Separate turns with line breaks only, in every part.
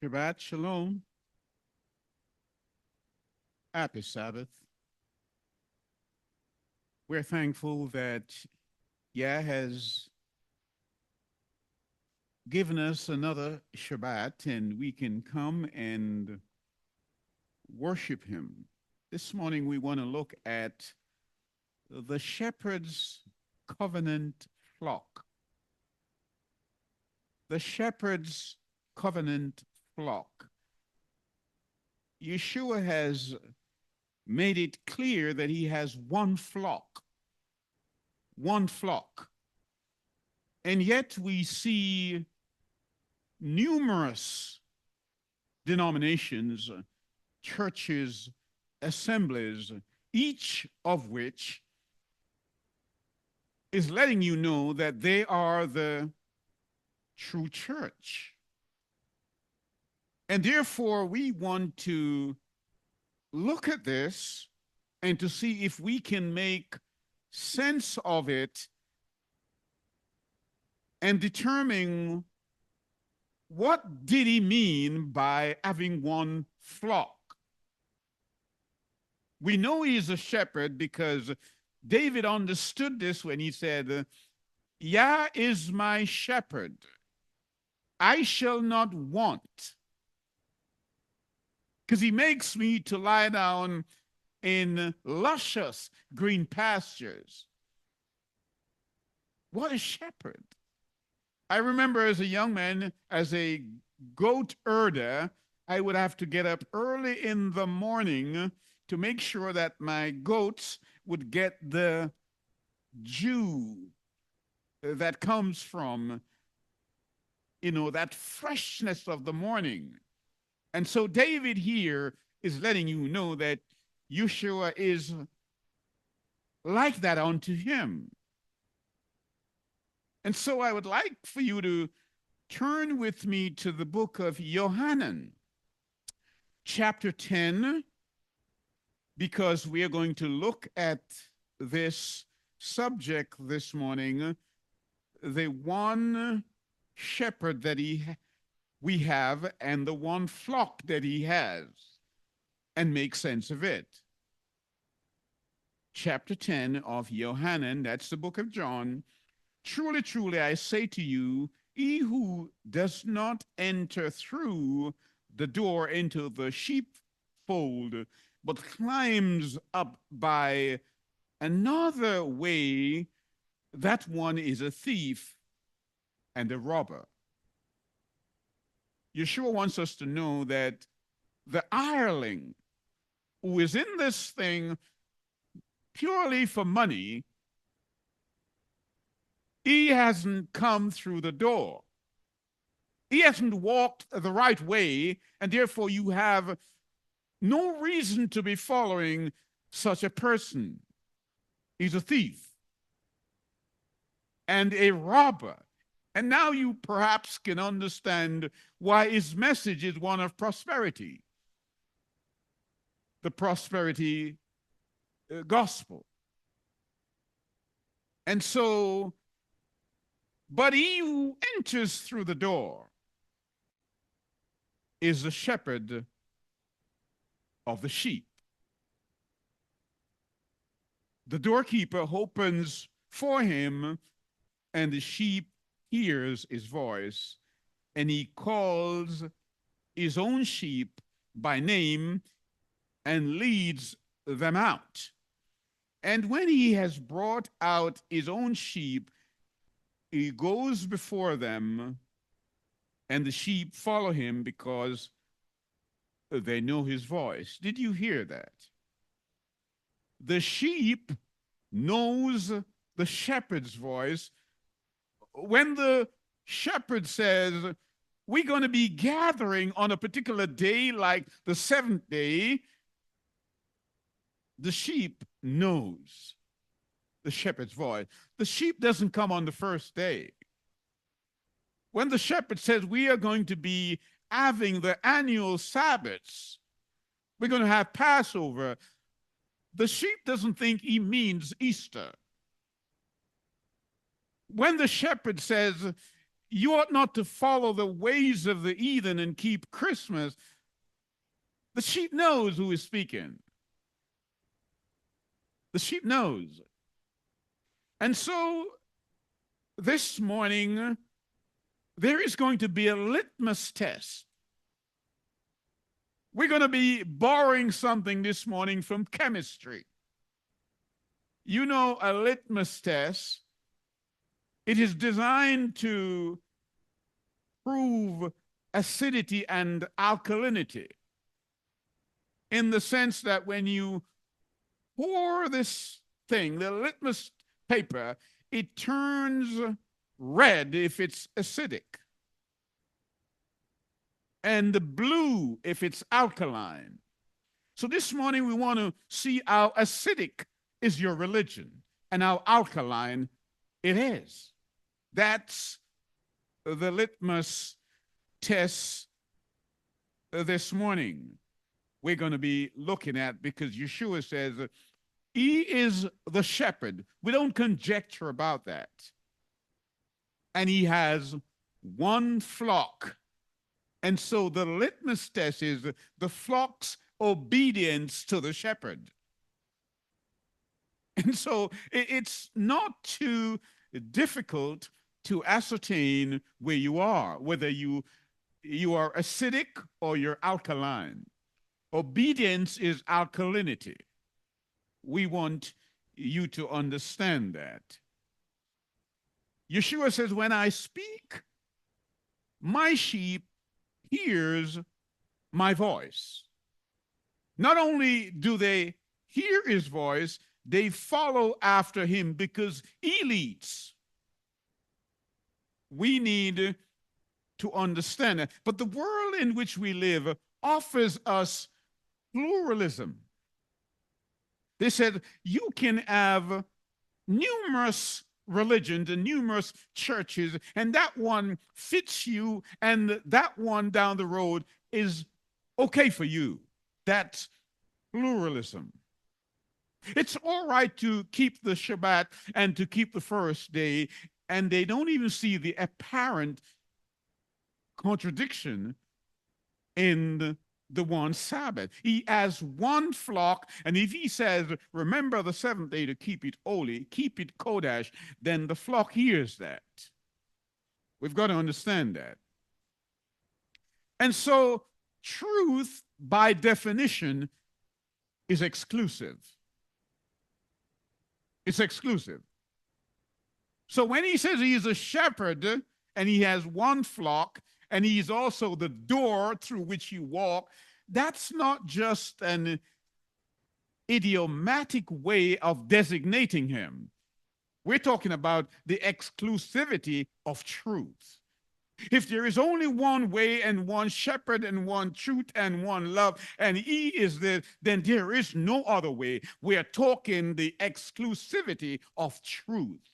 Shabbat Shalom. Happy Sabbath. We're thankful that Yah has given us another Shabbat and we can come and worship him. This morning we want to look at the shepherd's covenant flock. The shepherd's covenant flock. Yeshua has made it clear that he has one flock. One flock. And yet we see numerous denominations, churches, assemblies, each of which is letting you know that they are the true church. And therefore, we want to look at this and to see if we can make sense of it and determine what did he mean by having one flock. We know he's a shepherd because David understood this when he said, Yah is my shepherd. I shall not want. Because he makes me to lie down in luscious green pastures. What a shepherd. I remember as a young man, as a goat herder, I would have to get up early in the morning to make sure that my goats would get the dew that comes from, that freshness of the morning. And so David here is letting you know that Yeshua is like that unto him. And so I would like for you to turn with me to the book of Yohanan, chapter 10, because we are going to look at this subject this morning, the one shepherd that we have and the one flock that he has, and make sense of it. Chapter 10 of Yohanan, that's the book of John. Truly, truly, I say to you, he who does not enter through the door into the sheepfold, but climbs up by another way, that one is a thief and a robber. Yeshua wants us to know that the hireling who is in this thing purely for money, he hasn't come through the door. He hasn't walked the right way, and therefore you have no reason to be following such a person. He's a thief and a robber. And now you perhaps can understand why his message is one of prosperity. The prosperity gospel. And so, but he who enters through the door is the shepherd of the sheep. The doorkeeper opens for him, and the sheep hears his voice, and he calls his own sheep by name and leads them out. And when he has brought out his own sheep, he goes before them, and the sheep follow him because they know his voice. Did you hear that? The sheep knows the shepherd's voice. When the shepherd says, we're going to be gathering on a particular day, like the seventh day, the sheep knows the shepherd's voice. The sheep doesn't come on the first day. When the shepherd says we are going to be having the annual Sabbaths, we're going to have Passover, the sheep doesn't think he means Easter. When the shepherd says, you ought not to follow the ways of the heathen and keep Christmas. The sheep knows who is speaking. The sheep knows. And so this morning, there is going to be a litmus test. We're going to be borrowing something this morning from chemistry. You know, a litmus test, it is designed to prove acidity and alkalinity, in the sense that when you pour this thing, the litmus paper, it turns red if it's acidic, and the blue if it's alkaline. So this morning we want to see how acidic is your religion and how alkaline it is. That's the litmus test this morning we're going to be looking at, because Yeshua says he is the shepherd. We don't conjecture about that. And he has one flock. And so the litmus test is the flock's obedience to the shepherd. And so it's not too difficult to ascertain where you are, whether you are acidic or you're alkaline. Obedience is alkalinity. We want you to understand that. Yeshua says, when I speak, my sheep hears my voice. Not only do they hear his voice, they follow after him because he leads. We need to understand that. But the world in which we live offers us pluralism. They said you can have numerous religions and numerous churches, and that one fits you, and that one down the road is okay for you. That's pluralism. It's all right to keep the Shabbat and to keep the first day, and they don't even see the apparent contradiction in the one Sabbath. He has one flock, and if he says, remember the seventh day to keep it holy, keep it Kodesh, then the flock hears that. We've got to understand that. And so truth, by definition, is exclusive. It's exclusive. So when he says he is a shepherd and he has one flock, and he's also the door through which you walk, that's not just an idiomatic way of designating him. We're talking about the exclusivity of truth. If there is only one way and one shepherd and one truth and one love, and he is there, then there is no other way. We are talking the exclusivity of truth.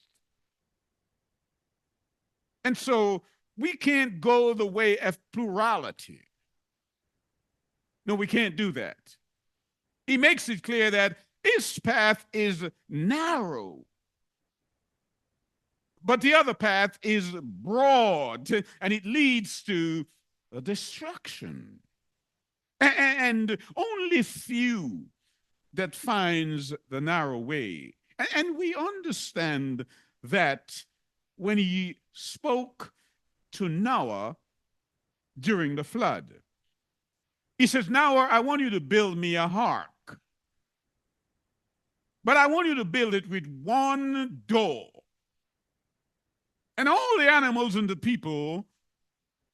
And so we can't go the way of plurality. No, we can't do that. He makes it clear that his path is narrow, but the other path is broad, and it leads to destruction. And only few that finds the narrow way. And we understand that when he spoke to Noah during the flood. He says, Noah, I want you to build me a ark, but I want you to build it with one door. And all the animals and the people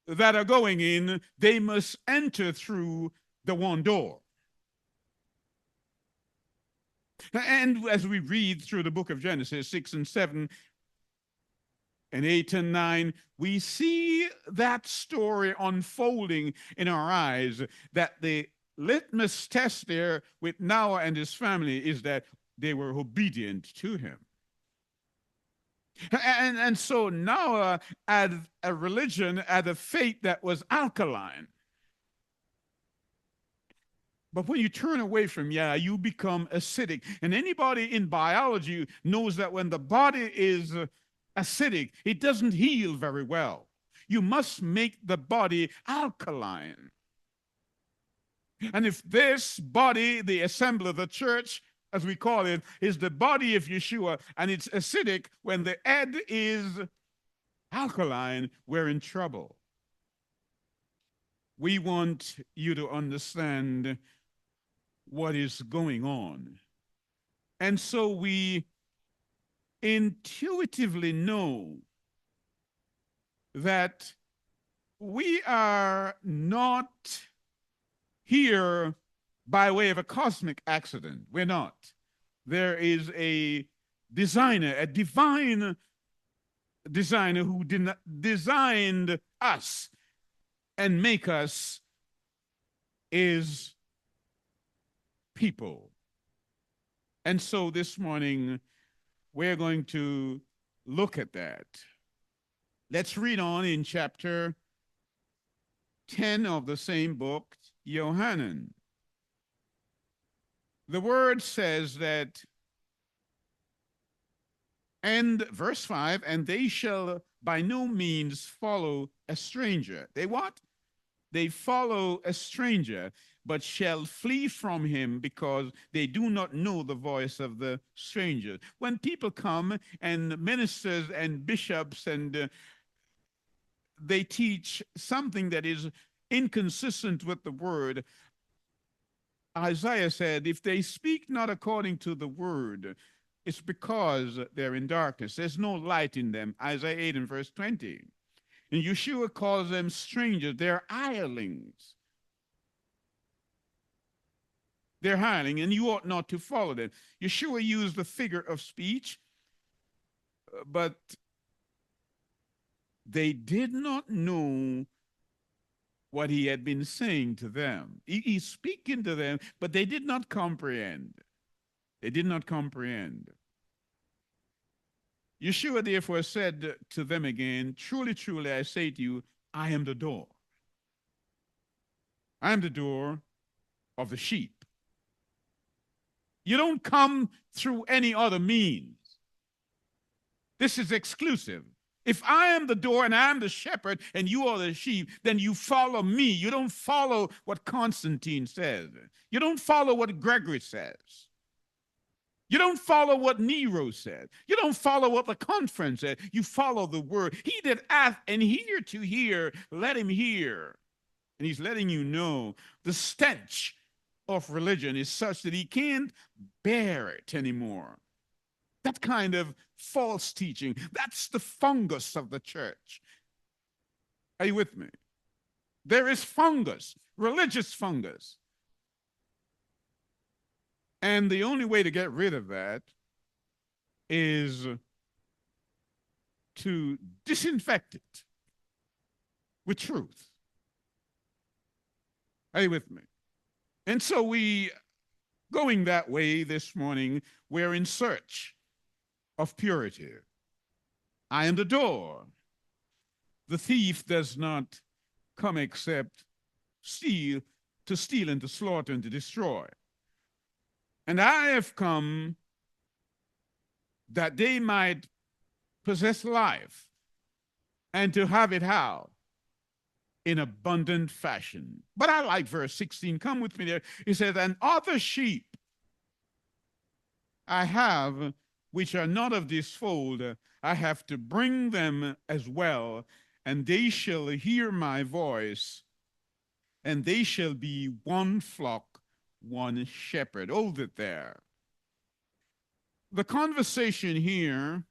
that are going in, they must enter through the one door. And as we read through the book of Genesis 6 and 7, and 8 and 9, we see that story unfolding in our eyes, that the litmus test there with Noah and his family is that they were obedient to him. And so Noah had a religion, had a faith that was alkaline. But when you turn away from you become acidic. And anybody in biology knows that when the body is acidic, it doesn't heal very well. You must make the body alkaline. And if this body, the assembly, the church, as we call it, is the body of Yeshua, and it's acidic, when the head is alkaline, we're in trouble. We want you to understand what is going on. And so we intuitively know that we are not here by way of a cosmic accident. We're not. There is a designer, a divine designer who designed us and make us is people. And so this morning, we're going to look at that. Let's read on in chapter 10 of the same book, Yohanan. The word says that, and verse 5, and they shall by no means follow a stranger. They what? They follow a stranger, but shall flee from him, because they do not know the voice of the stranger. When people come, and ministers and bishops, and they teach something that is inconsistent with the word, Isaiah said, if they speak not according to the word, it's because they're in darkness. There's no light in them. Isaiah 8 and verse 20. And Yeshua calls them strangers. They're hirelings. They're hireling, and you ought not to follow them. Yeshua used the figure of speech, but they did not know what he had been saying to them. He's speaking to them, but they did not comprehend. They did not comprehend. Yeshua therefore said to them again, truly, truly, I say to you, I am the door. I am the door of the sheep. You don't come through any other means. This is exclusive. If I am the door and I am the shepherd and you are the sheep, then you follow me. You don't follow what Constantine says. You don't follow what Gregory says. You don't follow what Nero said. You don't follow what the conference said. You follow the word. He that hath an ear to hear, let him hear. And he's letting you know the stench of religion is such that he can't bear it anymore. That kind of false teaching, that's the fungus of the church. Are you with me? There is fungus, religious fungus. And the only way to get rid of that is to disinfect it with truth. Are you with me? And so going that way this morning, we're in search of purity. I am the door. The thief does not come except to steal and to slaughter and to destroy. And I have come that they might possess life and to have it how? In abundant fashion. But I like verse 16. Come with me there. He says, and other sheep I have, which are not of this fold, I have to bring them as well, and they shall hear my voice, and they shall be one flock, one shepherd. Hold it there. The conversation here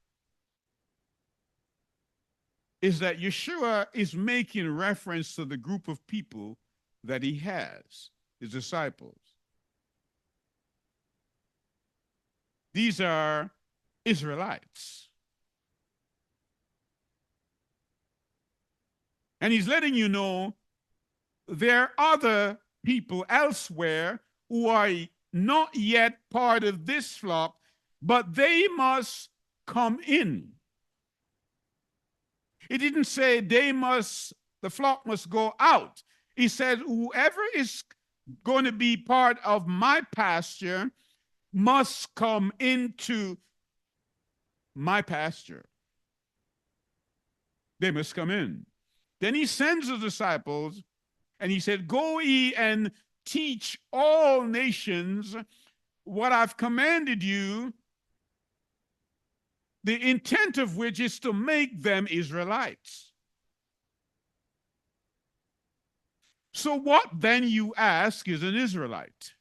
is that Yeshua is making reference to the group of people that he has, his disciples. These are Israelites. And he's letting you know there are other people elsewhere who are not yet part of this flock, but they must come in. He didn't say the flock must go out. He said, whoever is going to be part of my pasture must come into my pasture. They must come in. Then he sends the disciples and he said, "Go ye and teach all nations what I've commanded you, the intent of which is to make them Israelites." So, what then, you ask, is an Israelite?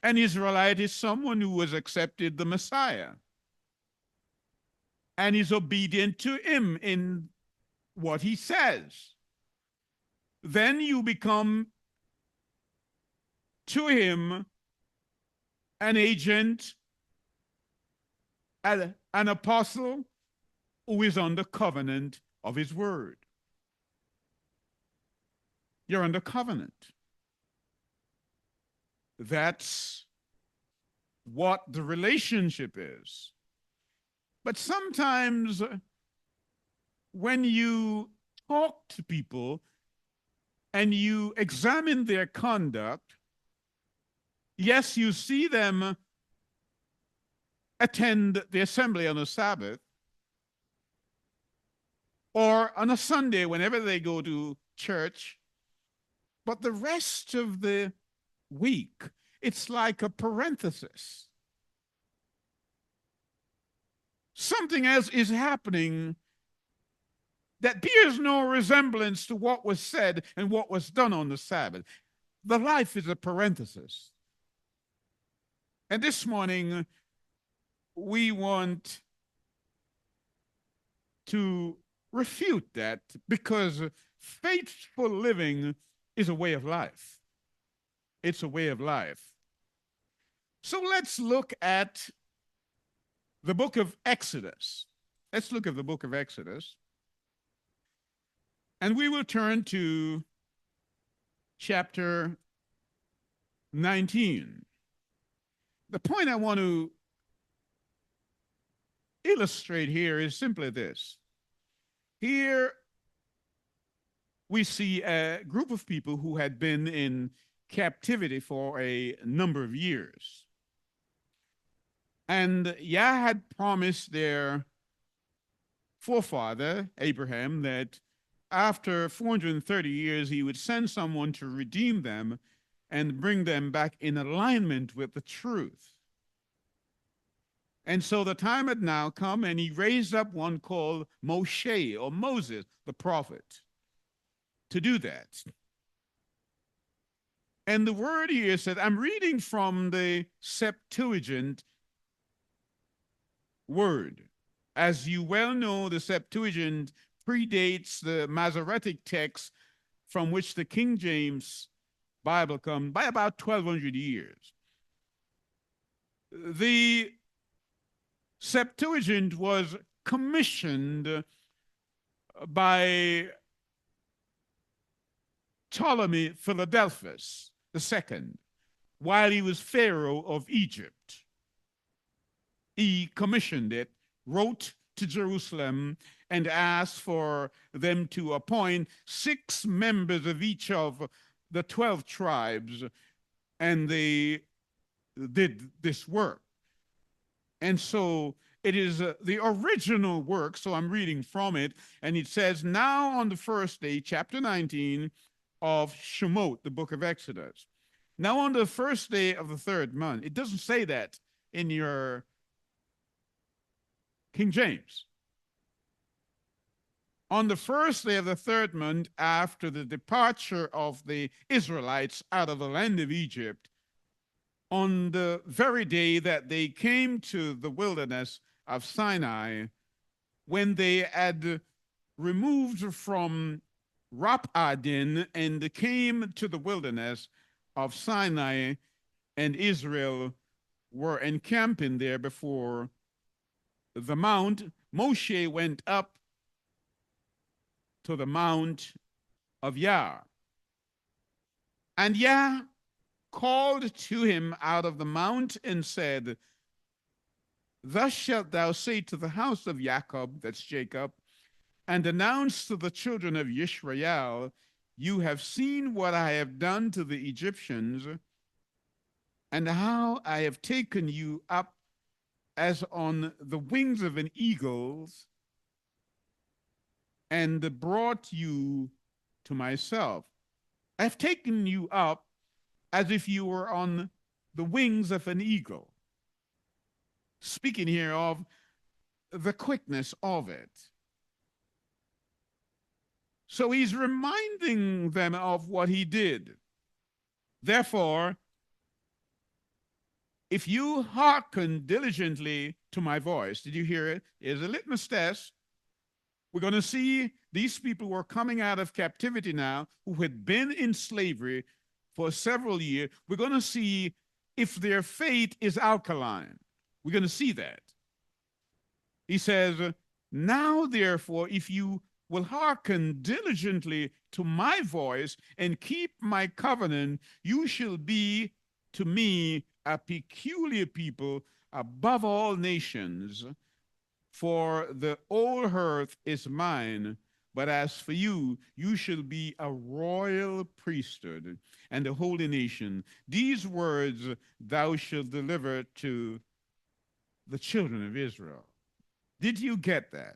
An Israelite is someone who has accepted the Messiah and is obedient to him in what he says. Then you become to him an agent, an apostle who is under covenant of his word. You're under covenant. That's what the relationship is. But sometimes when you talk to people and you examine their conduct, yes, you see them attend the assembly on a Sabbath or on a Sunday whenever they go to church, but the rest of the week, it's like a parenthesis. Something else is happening that bears no resemblance to what was said and what was done on the Sabbath. The life is a parenthesis. And this morning, we want to refute that, because faithful living is a way of life. It's a way of life. So let's look at the book of Exodus. Let's look at the book of Exodus. And we will turn to chapter 19. The point I want to illustrate here is simply this. Here we see a group of people who had been in captivity for a number of years. And Yah had promised their forefather, Abraham, that after 430 years, he would send someone to redeem them and bring them back in alignment with the truth. And so the time had now come, and he raised up one called Moshe, or Moses, the prophet, to do that. And the word here said, I'm reading from the Septuagint word. As you well know, the Septuagint predates the Masoretic text from which the King James Bible comes by about 1,200 years. The Septuagint was commissioned by Ptolemy Philadelphus II while he was Pharaoh of Egypt. He commissioned it, wrote to Jerusalem, and asked for them to appoint 6 members of each of the 12 tribes, and they did this work. And so it is the original work, so I'm reading from it, and it says, now on the first day, chapter 19 of Shemot, the book of Exodus. Now on the first day of the 3rd month. It doesn't say that in your King James. On the first day of the 3rd month, after the departure of the Israelites out of the land of Egypt, on the very day that they came to the wilderness of Sinai, when they had removed from Raphadim and came to the wilderness of Sinai, and Israel were encamping there before the mount, Moshe went up to the mount of Yah. And Yah called to him out of the mount and said, thus shalt thou say to the house of Jacob, that's Jacob, and announce to the children of Yisrael, you have seen what I have done to the Egyptians, and how I have taken you up as on the wings of an eagle, and brought you to myself. I have taken you up as if you were on the wings of an eagle. Speaking here of the quickness of it. So he's reminding them of what he did. Therefore, if you hearken diligently to my voice, did you hear it? Here's a litmus test. We're going to see these people were coming out of captivity now, who had been in slavery for several years. We're going to see if their faith is alkaline. We're going to see that. He says, now therefore, if you will hearken diligently to my voice and keep my covenant, you shall be to me a peculiar people above all nations. For the whole earth is mine, but as for you, you shall be a royal priesthood and a holy nation. These words thou shalt deliver to the children of Israel. Did you get that?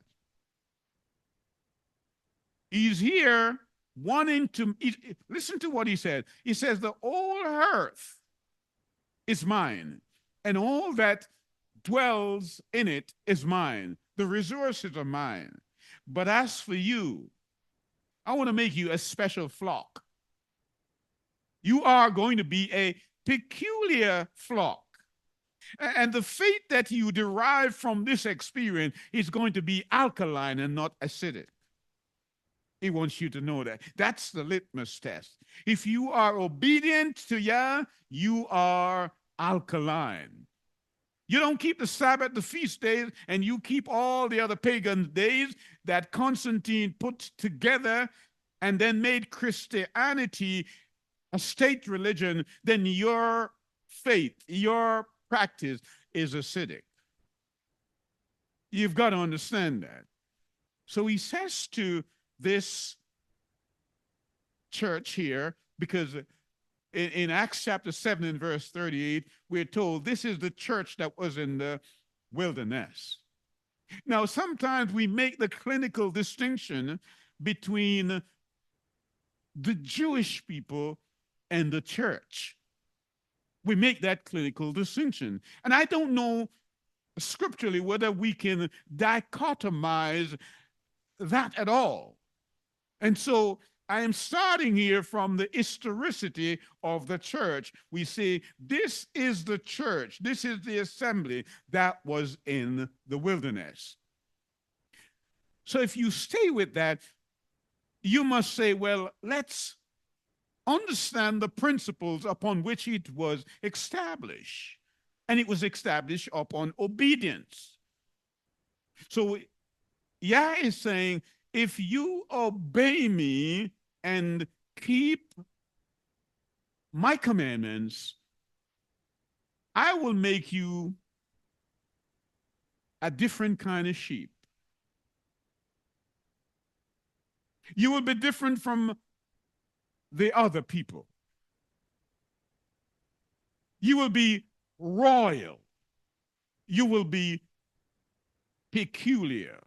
He's here wanting to, listen to what he said. He says, the whole earth is mine, and all that dwells in it is mine. The resources are mine. But as for you, I want to make you a special flock. You are going to be a peculiar flock. And the faith that you derive from this experience is going to be alkaline and not acidic. He wants you to know that. That's the litmus test. If you are obedient to Yah, you are alkaline. You don't keep the Sabbath, the feast days, and you keep all the other pagan days that Constantine put together and then made Christianity a state religion, then your faith, your practice is acidic. You've got to understand that. So he says to this church here, because in Acts chapter 7 and verse 38, we're told this is the church that was in the wilderness. Now, sometimes we make the clinical distinction between the Jewish people and the church. We make that clinical distinction. And I don't know scripturally whether we can dichotomize that at all. And so I am starting here from the historicity of the church. We say this is the church, this is the assembly that was in the wilderness. So if you stay with that, you must say, well, let's understand the principles upon which it was established. And it was established upon obedience. So Yah is saying, if you obey me and keep my commandments, I will make you a different kind of sheep. You will be different from the other people. You will be royal. You will be peculiar.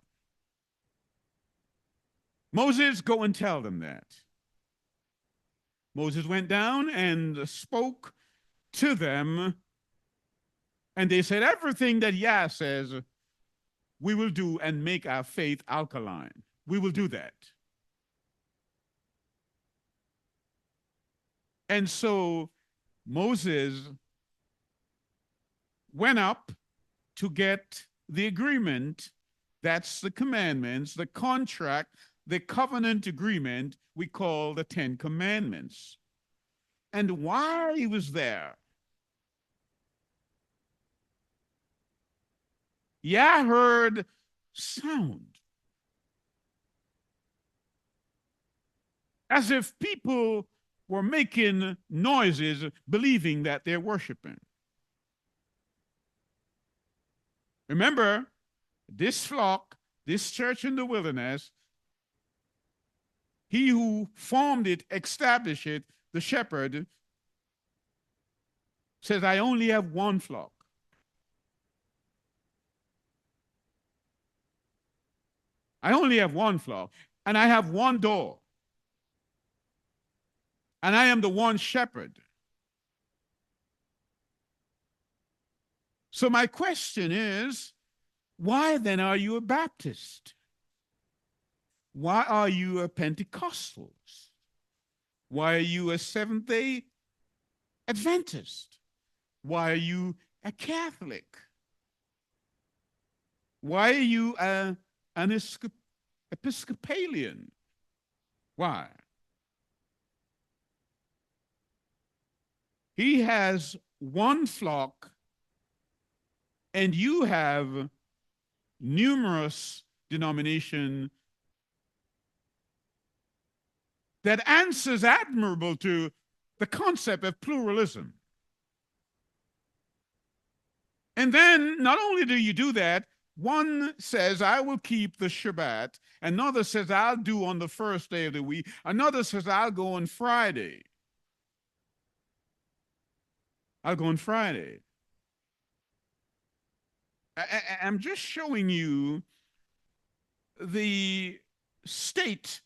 Moses, go and tell them that. Moses went down and spoke to them, and they said, everything that Yah says, we will do and make our faith alkaline. We will do that. And so Moses went up to get the agreement. That's the commandments, the contract, the covenant agreement we call the 10 Commandments. And while he was there, Yah heard sound as if people were making noises believing that they're worshiping. Remember, this flock, this church in the wilderness, he who formed it, established it, the shepherd, says, I only have one flock. I only have one flock. and I have one door, and I am the one shepherd. So my question is, why then are you a Baptist? Why are you a Pentecostal? Why are you a Seventh-day Adventist? Why are you a Catholic? Why are you an Episcopalian? Why? He has one flock, and you have numerous denominations that answers admirable to the concept of pluralism. And then not only do you do that, one says, I will keep the Shabbat. Another says, I'll do on the first day of the week. Another says, I'll go on Friday. I'll go on Friday. I'm just showing you the state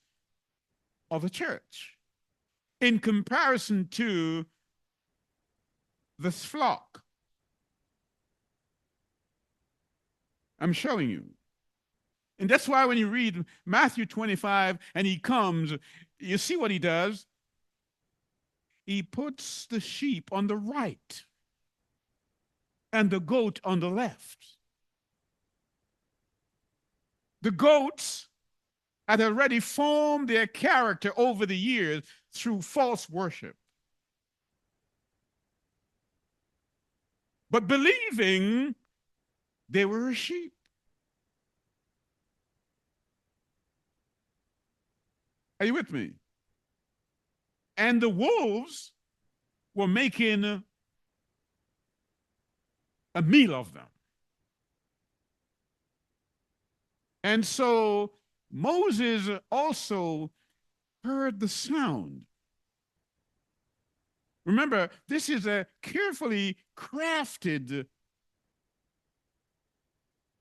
of the church in comparison to this flock. I'm showing you. And that's why when you read Matthew 25 and he comes, you see what he does? He puts the sheep on the right and the goat on the left. The goats had already formed their character over the years through false worship. But believing they were a sheep. Are you with me? And the wolves were making a meal of them. And so Moses also heard the sound. Remember, this is a carefully crafted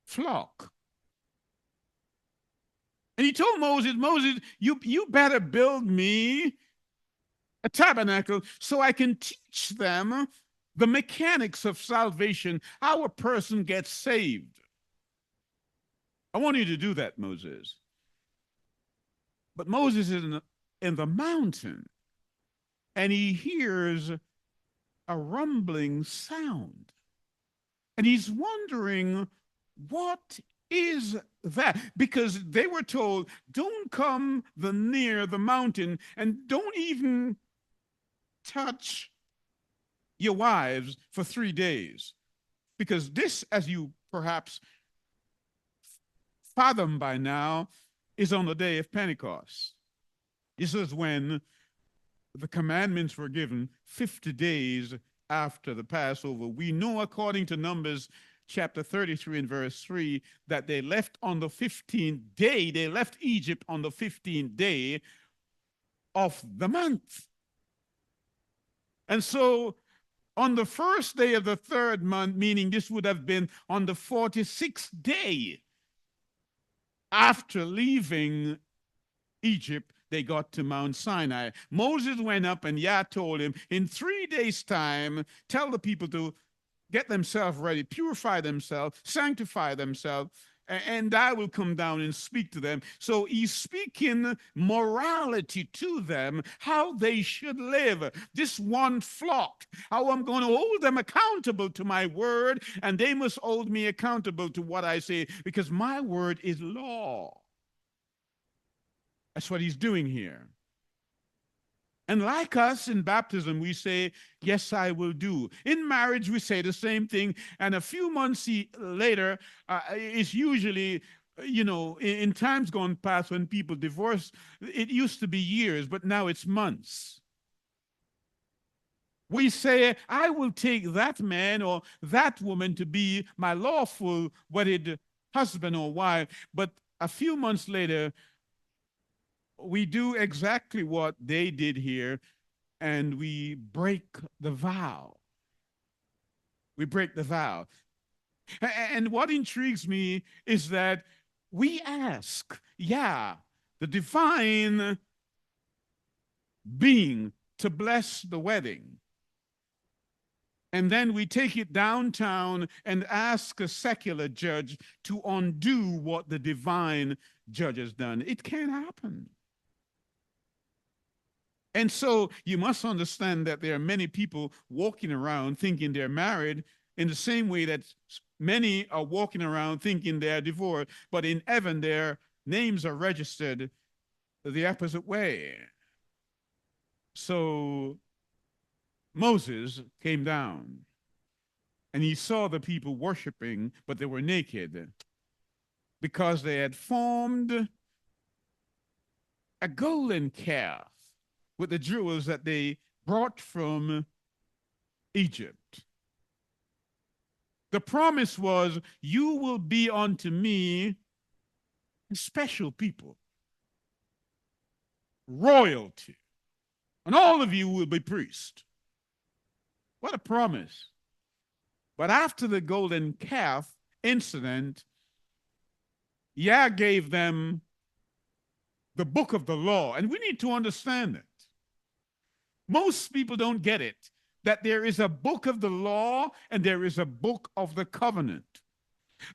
flock. And he told Moses, Moses, you better build me a tabernacle so I can teach them the mechanics of salvation, how a person gets saved. I want you to do that, Moses. But Moses is in the mountain, and he hears a rumbling sound. And he's wondering, what is that? Because they were told, don't come near the mountain, and don't even touch your wives for 3 days. Because this, as you perhaps fathom by now, is on the day of Pentecost. This is when the commandments were given 50 days after the Passover. We know, according to Numbers chapter 33 and verse 3, that they left on the 15th day. They left Egypt on the 15th day of the month. And so on the first day of the third month, meaning this would have been on the 46th day after leaving Egypt, they got to Mount Sinai. Moses went up, and Yah told him, in 3 days' time, tell the people to get themselves ready, purify themselves, sanctify themselves, and I will come down and speak to them. So he's speaking morality to them, how they should live. This one flock, how I'm going to hold them accountable to my word, and they must hold me accountable to what I say, because my word is law. That's what he's doing here. And like us in baptism, we say, yes, I will do. In marriage, we say the same thing. And a few months later, it's usually, in times gone past when people divorce, it used to be years, but now it's months. We say, I will take that man or that woman to be my lawful wedded husband or wife. But a few months later, we do exactly what they did here, and we break the vow. We break the vow. And what intrigues me is that we ask, yeah, the divine being to bless the wedding. And then we take it downtown and ask a secular judge to undo what the divine judge has done. It can't happen. And so you must understand that there are many people walking around thinking they're married in the same way that many are walking around thinking they're divorced, but in heaven their names are registered the opposite way. So Moses came down and he saw the people worshiping, but they were naked because they had formed a golden calf with the jewels that they brought from Egypt. The promise was, you will be unto me a special people, royalty, and all of you will be priests. What a promise. But after the golden calf incident, Yah gave them the book of the law, and we need to understand it. Most people don't get it, that there is a book of the law and there is a book of the covenant.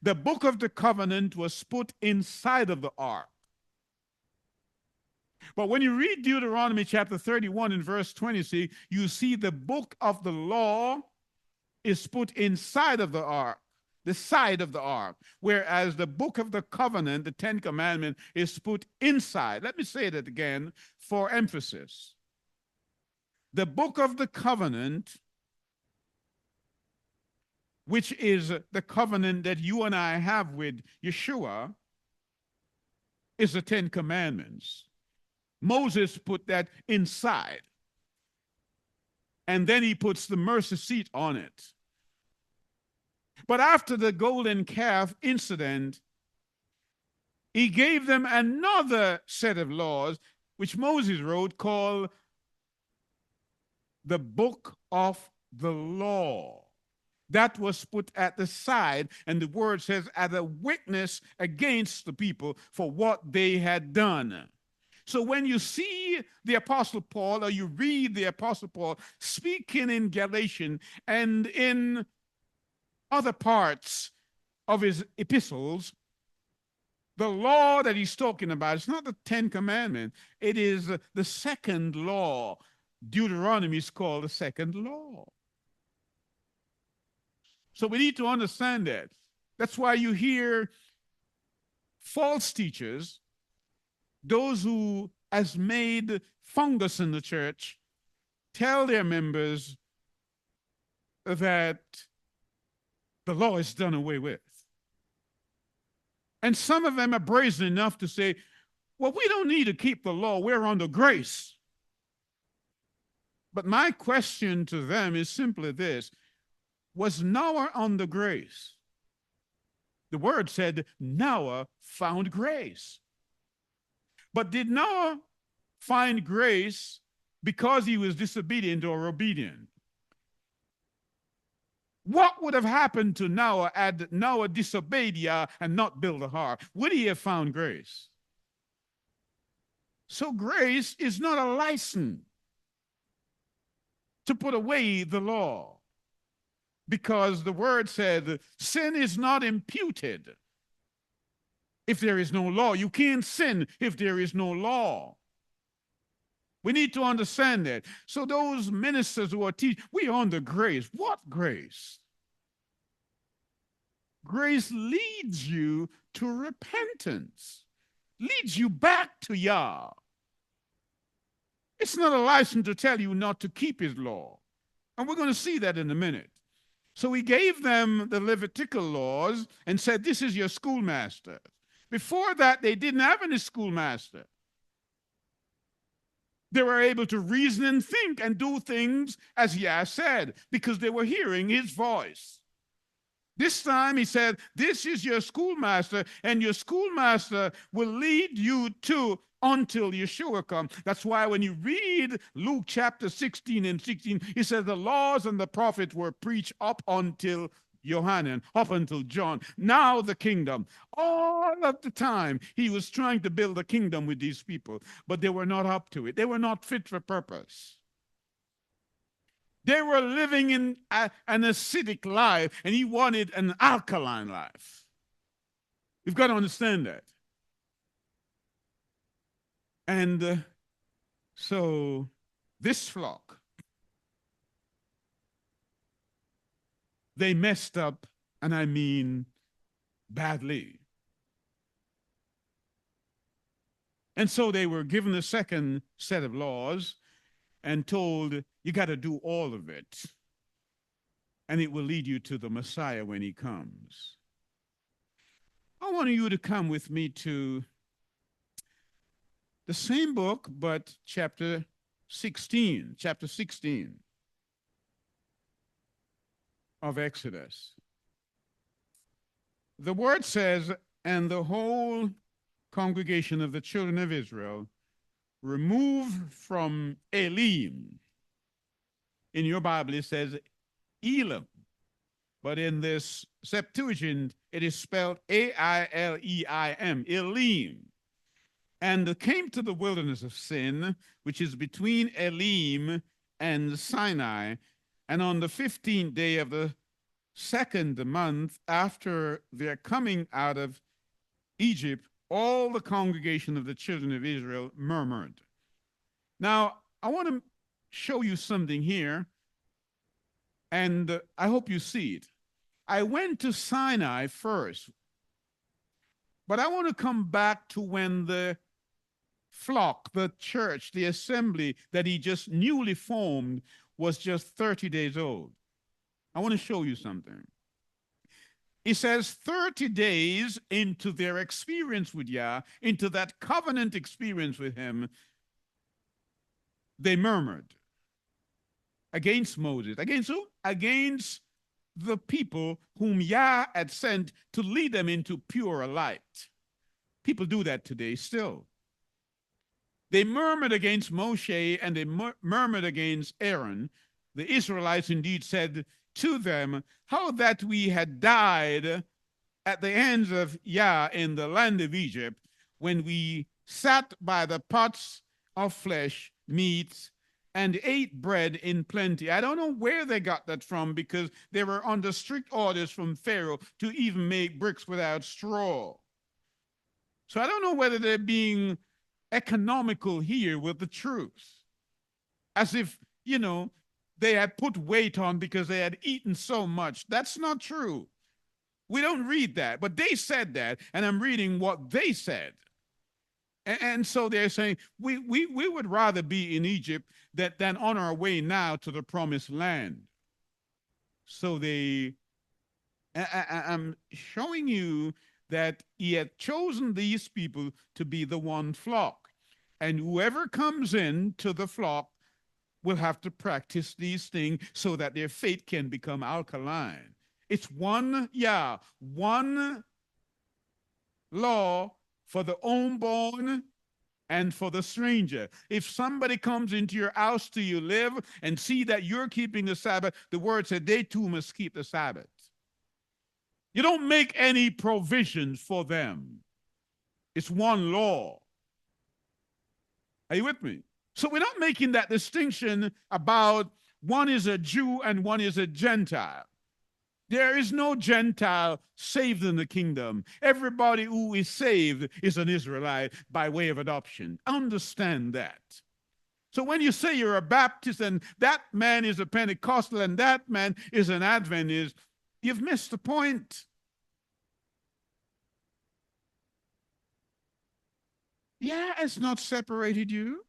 The book of the covenant was put inside of the ark. But when you read Deuteronomy chapter 31 and verse 20, you see the book of the law is put inside of the ark, the side of the ark, whereas the book of the covenant, the Ten Commandments, is put inside. Let me say that again for emphasis. The book of the covenant, which is the covenant that you and I have with Yeshua, is the Ten Commandments. Moses put that inside. And then he puts the mercy seat on it. But after the golden calf incident, he gave them another set of laws, which Moses wrote, called the book of the law. That was put at the side, and the word says, as a witness against the people for what they had done. So when you see the Apostle Paul, or you read the Apostle Paul speaking in Galatians and in other parts of his epistles, the law that he's talking about is not the Ten Commandments. It is the second law. Deuteronomy is called the second law. So we need to understand that. That's why you hear false teachers, those who has made fungus in the church, tell their members that the law is done away with. And some of them are brazen enough to say, well, we don't need to keep the law. We're under grace. But my question to them is simply this: was Noah under grace? The word said Noah found grace. But did Noah find grace because he was disobedient or obedient? What would have happened to Noah had Noah disobeyed Yah and not built a ark? Would he have found grace? So grace is not a license to put away the law, because the word said sin is not imputed if there is no law. You can't sin if there is no law. We need to understand that. So those ministers who are teaching, we are under grace. What grace? Grace leads you to repentance, leads you back to Yah. It's not a license to tell you not to keep his law. And we're going to see that in a minute. So he gave them the Levitical laws and said, this is your schoolmaster. Before that, they didn't have any schoolmaster. They were able to reason and think and do things as Yah said, because they were hearing his voice. This time he said, this is your schoolmaster, and your schoolmaster will lead you to until Yeshua comes. That's why when you read Luke chapter 16 and 16, he says the laws and the prophets were preached up until Johanan, up until John. Now the kingdom. All of the time, he was trying to build a kingdom with these people, but they were not up to it. They were not fit for purpose. They were living in an acidic life, and he wanted an alkaline life. You've got to understand that. And so this flock, they messed up, and I mean badly. And so they were given a second set of laws and told, you got to do all of it, and it will lead you to the Messiah when he comes. I want you to come with me to the same book, but chapter 16 of Exodus. The word says, and the whole congregation of the children of Israel removed from Elim. In your Bible, it says Elim, but in this Septuagint, it is spelled Aileim, Elim. And came to the wilderness of Sin, which is between Elim and Sinai. And on the 15th day of the second month after their coming out of Egypt, all the congregation of the children of Israel murmured. Now, I want to show you something here, and I hope you see it. I went to Sinai first, but I want to come back to when the flock, the church, the assembly that he just newly formed was just 30 days old. I want to show you something. It says 30 days into their experience with Yah, into that covenant experience with him, they murmured against Moses. Against who? Against the people whom Yah had sent to lead them into purer light. People do that today still. They murmured against Moshe and they murmured against Aaron. The Israelites indeed said to them, how that we had died at the hands of Yah in the land of Egypt when we sat by the pots of flesh, meats, and ate bread in plenty. I don't know where they got that from, because they were under strict orders from Pharaoh to even make bricks without straw. So I don't know whether they're being economical here with the truth, as if, they had put weight on because they had eaten so much. That's not true. We don't read that, but they said that, and I'm reading what they said. And so they're saying, we would rather be in Egypt than on our way now to the promised land. So I'm showing you that he had chosen these people to be the one flock. And whoever comes in to the flock will have to practice these things so that their faith can become alkaline. It's one law for the homeborn and for the stranger. If somebody comes into your house to you live and see that you're keeping the Sabbath, the word said they too must keep the Sabbath. You don't make any provisions for them. It's one law. Are you with me? So we're not making that distinction about one is a Jew and one is a Gentile. There is no Gentile saved in the kingdom. Everybody who is saved is an Israelite by way of adoption. Understand that. So when you say you're a Baptist and that man is a Pentecostal and that man is an Adventist, you've missed the point. Yeah, it's not separated you.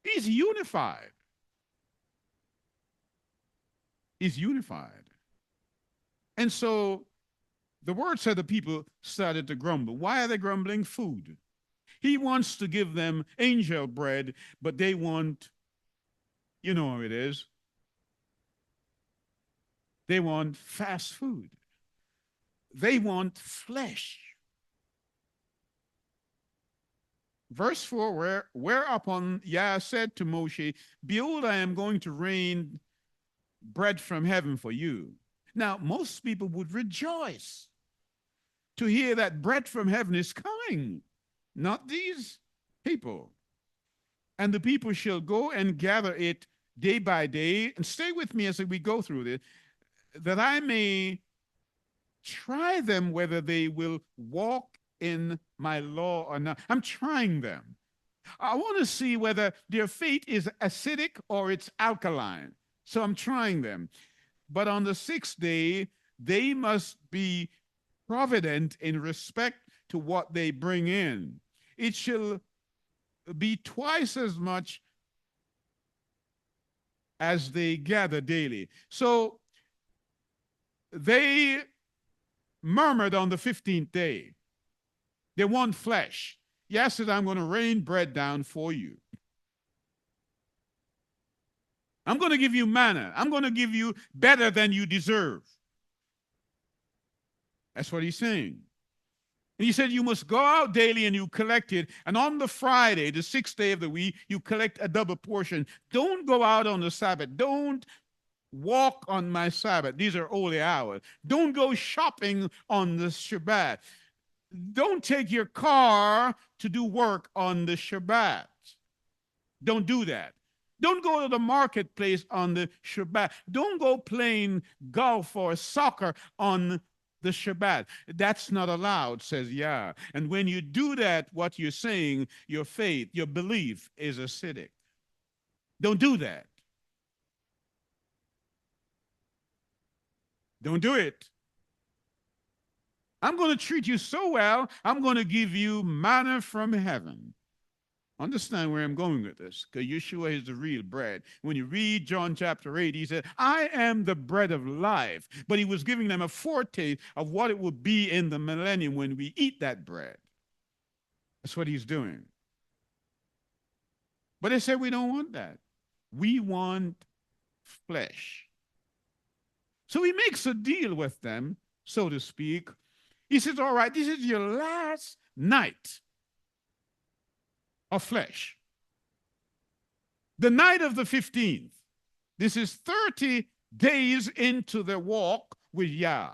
He's unified. Is unified. And so the word said the people started to grumble. Why are they grumbling? Food. He wants to give them angel bread, but they want, you know how it is. They want fast food. They want flesh. Verse 4, whereupon Yah said to Moshe, behold, I am going to rain bread from heaven for you. Now, most people would rejoice to hear that bread from heaven is coming, not these people. And the people shall go and gather it day by day. And stay with me as we go through this, that I may try them whether they will walk in my law or not. I'm trying them. I want to see whether their faith is acidic or it's alkaline. So I'm trying them. But on the sixth day, they must be provident in respect to what they bring in. It shall be twice as much as they gather daily. So they murmured on the 15th day. They want flesh. Yes, said, I'm going to rain bread down for you. I'm going to give you manna. I'm going to give you better than you deserve. That's what he's saying. And he said, you must go out daily and you collect it. And on the Friday, the sixth day of the week, you collect a double portion. Don't go out on the Sabbath. Don't walk on my Sabbath. These are holy hours. Don't go shopping on the Shabbat. Don't take your car to do work on the Shabbat. Don't do that. Don't go to the marketplace on the Shabbat. Don't go playing golf or soccer on the Shabbat. That's not allowed, says Yah. And when you do that, what you're saying, your faith, your belief is acidic. Don't do that. Don't do it. I'm going to treat you so well, I'm going to give you manna from heaven. Understand where I'm going with this, because Yeshua is the real bread. When you read John chapter 8, he said, I am the bread of life. But he was giving them a foretaste of what it would be in the millennium when we eat that bread. That's what he's doing. But they said, we don't want that. We want flesh. So he makes a deal with them, so to speak. He says, all right, this is your last night of flesh. The night of the 15th. This is 30 days into their walk with Yah,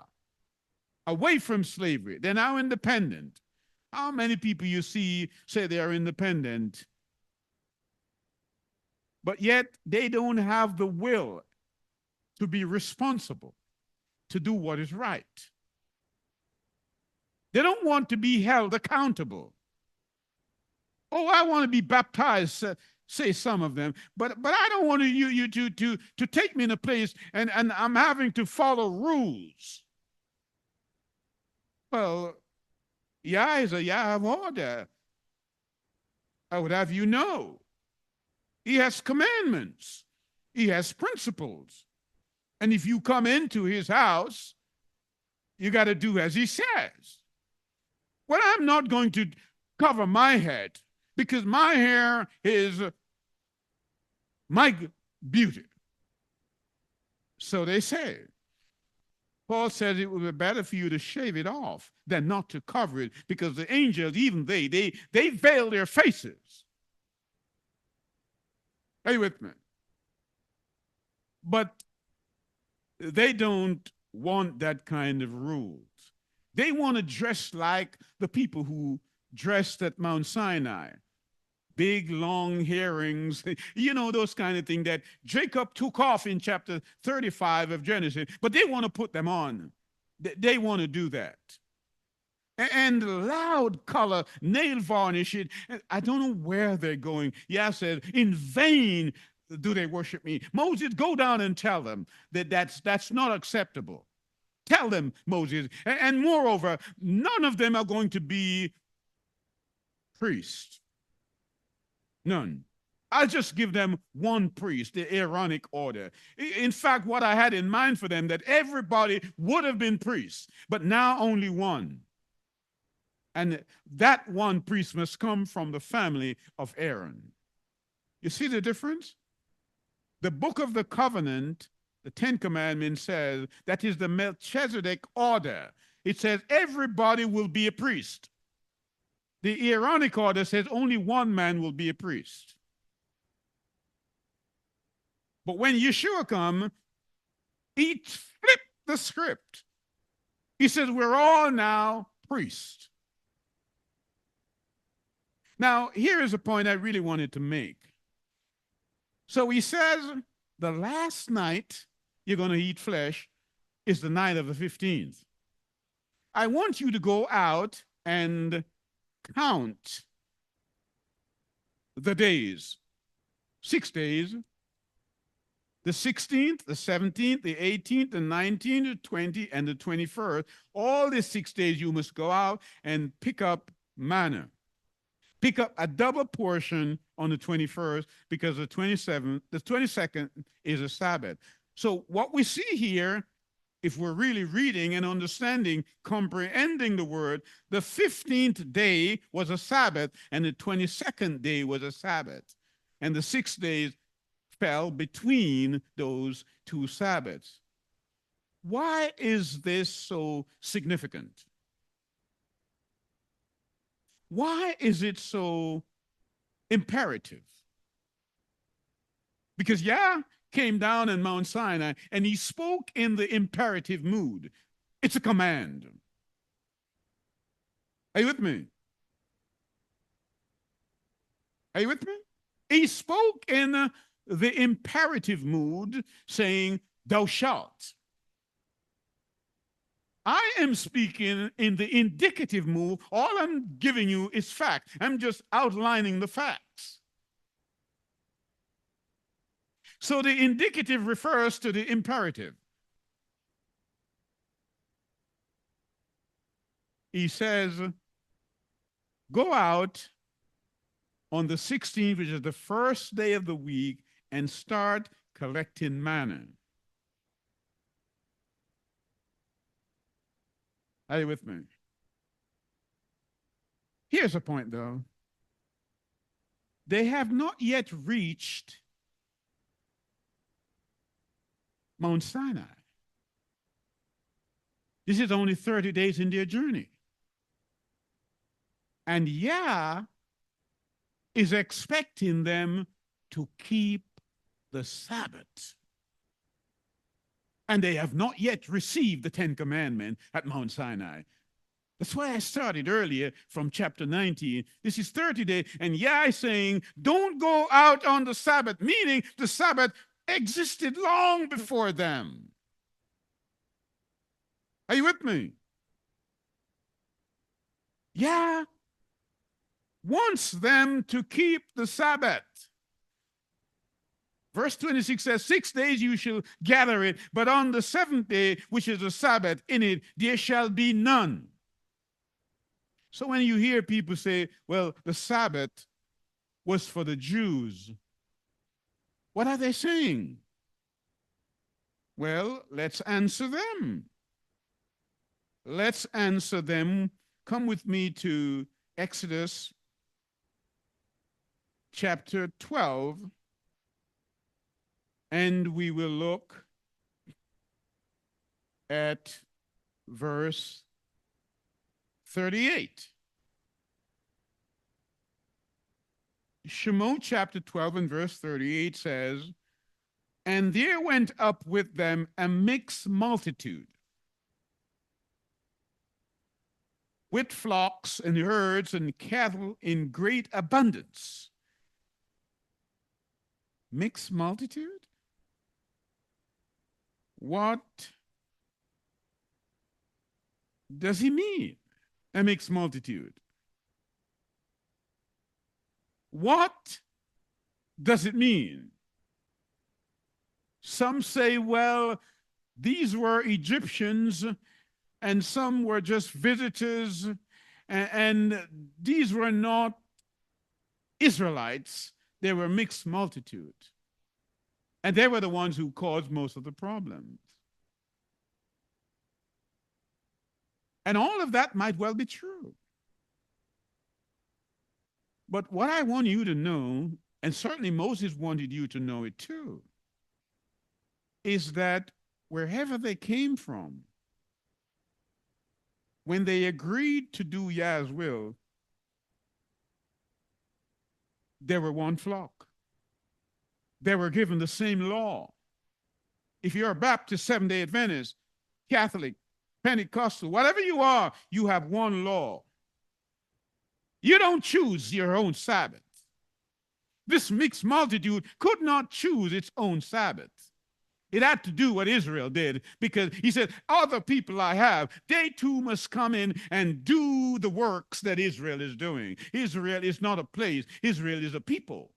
away from slavery. They're now independent. How many people you see say they are independent, but yet they don't have the will to be responsible, to do what is right? They don't want to be held accountable. Oh, I want to be baptized, say some of them, but I don't want you to take me in a place and I'm having to follow rules. Well, Yah is a Yah of order. I would have you know. He has commandments. He has principles. And if you come into his house, you got to do as he says. Well, I'm not going to cover my head because my hair is my beauty. So they say. Paul says it would be better for you to shave it off than not to cover it, because the angels, even they veil their faces. Are you with me? But they don't want that kind of rules. They want to dress like the people who dressed at Mount Sinai. Big, long earrings, you know, those kind of things that Jacob took off in chapter 35 of Genesis, but they want to put them on. They want to do that. And loud color, nail varnish. I don't know where they're going. Yah said, in vain do they worship me. Moses, go down and tell them that that's not acceptable. Tell them, Moses. And moreover, none of them are going to be priests. None. I'll just give them one priest, the Aaronic order. In fact, what I had in mind for them, that everybody would have been priests, but now only one. And that one priest must come from the family of Aaron. You see the difference? The book of the covenant, the Ten Commandments, says that is the Melchizedek order. It says everybody will be a priest. The Aaronic order says only one man will be a priest. But when Yeshua comes, He flipped the script. He says, we're all now priests. Now, here is a point I really wanted to make. So he says, the last night you're going to eat flesh is the night of the 15th. I want you to go out and count the days. 6 days. The 16th, the 17th, the 18th, the 19th, the 20th, and the 21st. All these 6 days you must go out and pick up manna. Pick up a double portion on the 21st because the 22nd is a Sabbath. So what we see here, if we're really reading and understanding, comprehending the word, the 15th day was a Sabbath and the 22nd day was a Sabbath. And the 6 days fell between those two Sabbaths. Why is this so significant? Why is it so imperative? Because Yah came down in Mount Sinai and he spoke in the imperative mood. It's a command. Are you with me? Are you with me? He spoke in the imperative mood, saying, thou shalt. I am speaking in the indicative mood. All I'm giving you is fact. I'm just outlining the facts. So the indicative refers to the imperative. He says, go out on the 16th, which is the first day of the week, and start collecting manna. Are you with me? Here's a point, though. They have not yet reached Mount Sinai. This is only 30 days in their journey. And Yah is expecting them to keep the Sabbath. And they have not yet received the 10 Commandments at Mount Sinai. That's why I started earlier from chapter 19. This is 30 days, and Yah is saying, don't go out on the Sabbath, meaning the Sabbath existed long before them. Are you with me? Yah wants them to keep the Sabbath. Verse 26 says, 6 days you shall gather it, but on the 7th day, which is the Sabbath, in it there shall be none. So when you hear people say, well, the Sabbath was for the Jews, what are they saying? Well, let's answer them. Let's answer them. Come with me to Exodus chapter 12, and we will look at verse 38. Shemot chapter 12 and verse 38 says, and there went up with them a mixed multitude, with flocks and herds and cattle in great abundance. Mixed multitude? What does he mean, a mixed multitude? What does it mean? Some say, well, these were Egyptians, and some were just visitors, and these were not Israelites. They were mixed multitude. And they were the ones who caused most of the problems. And all of that might well be true. But what I want you to know, and certainly Moses wanted you to know it too, is that wherever they came from, when they agreed to do Yah's will, they were one flock. They were given the same law. If you're a Baptist, Seventh-day Adventist, Catholic, Pentecostal, whatever you are, you have one law. You don't choose your own Sabbath. This mixed multitude could not choose its own Sabbath. It had to do what Israel did, because he said, other people I have, they too must come in and do the works that Israel is doing. Israel is not a place. Israel is a people.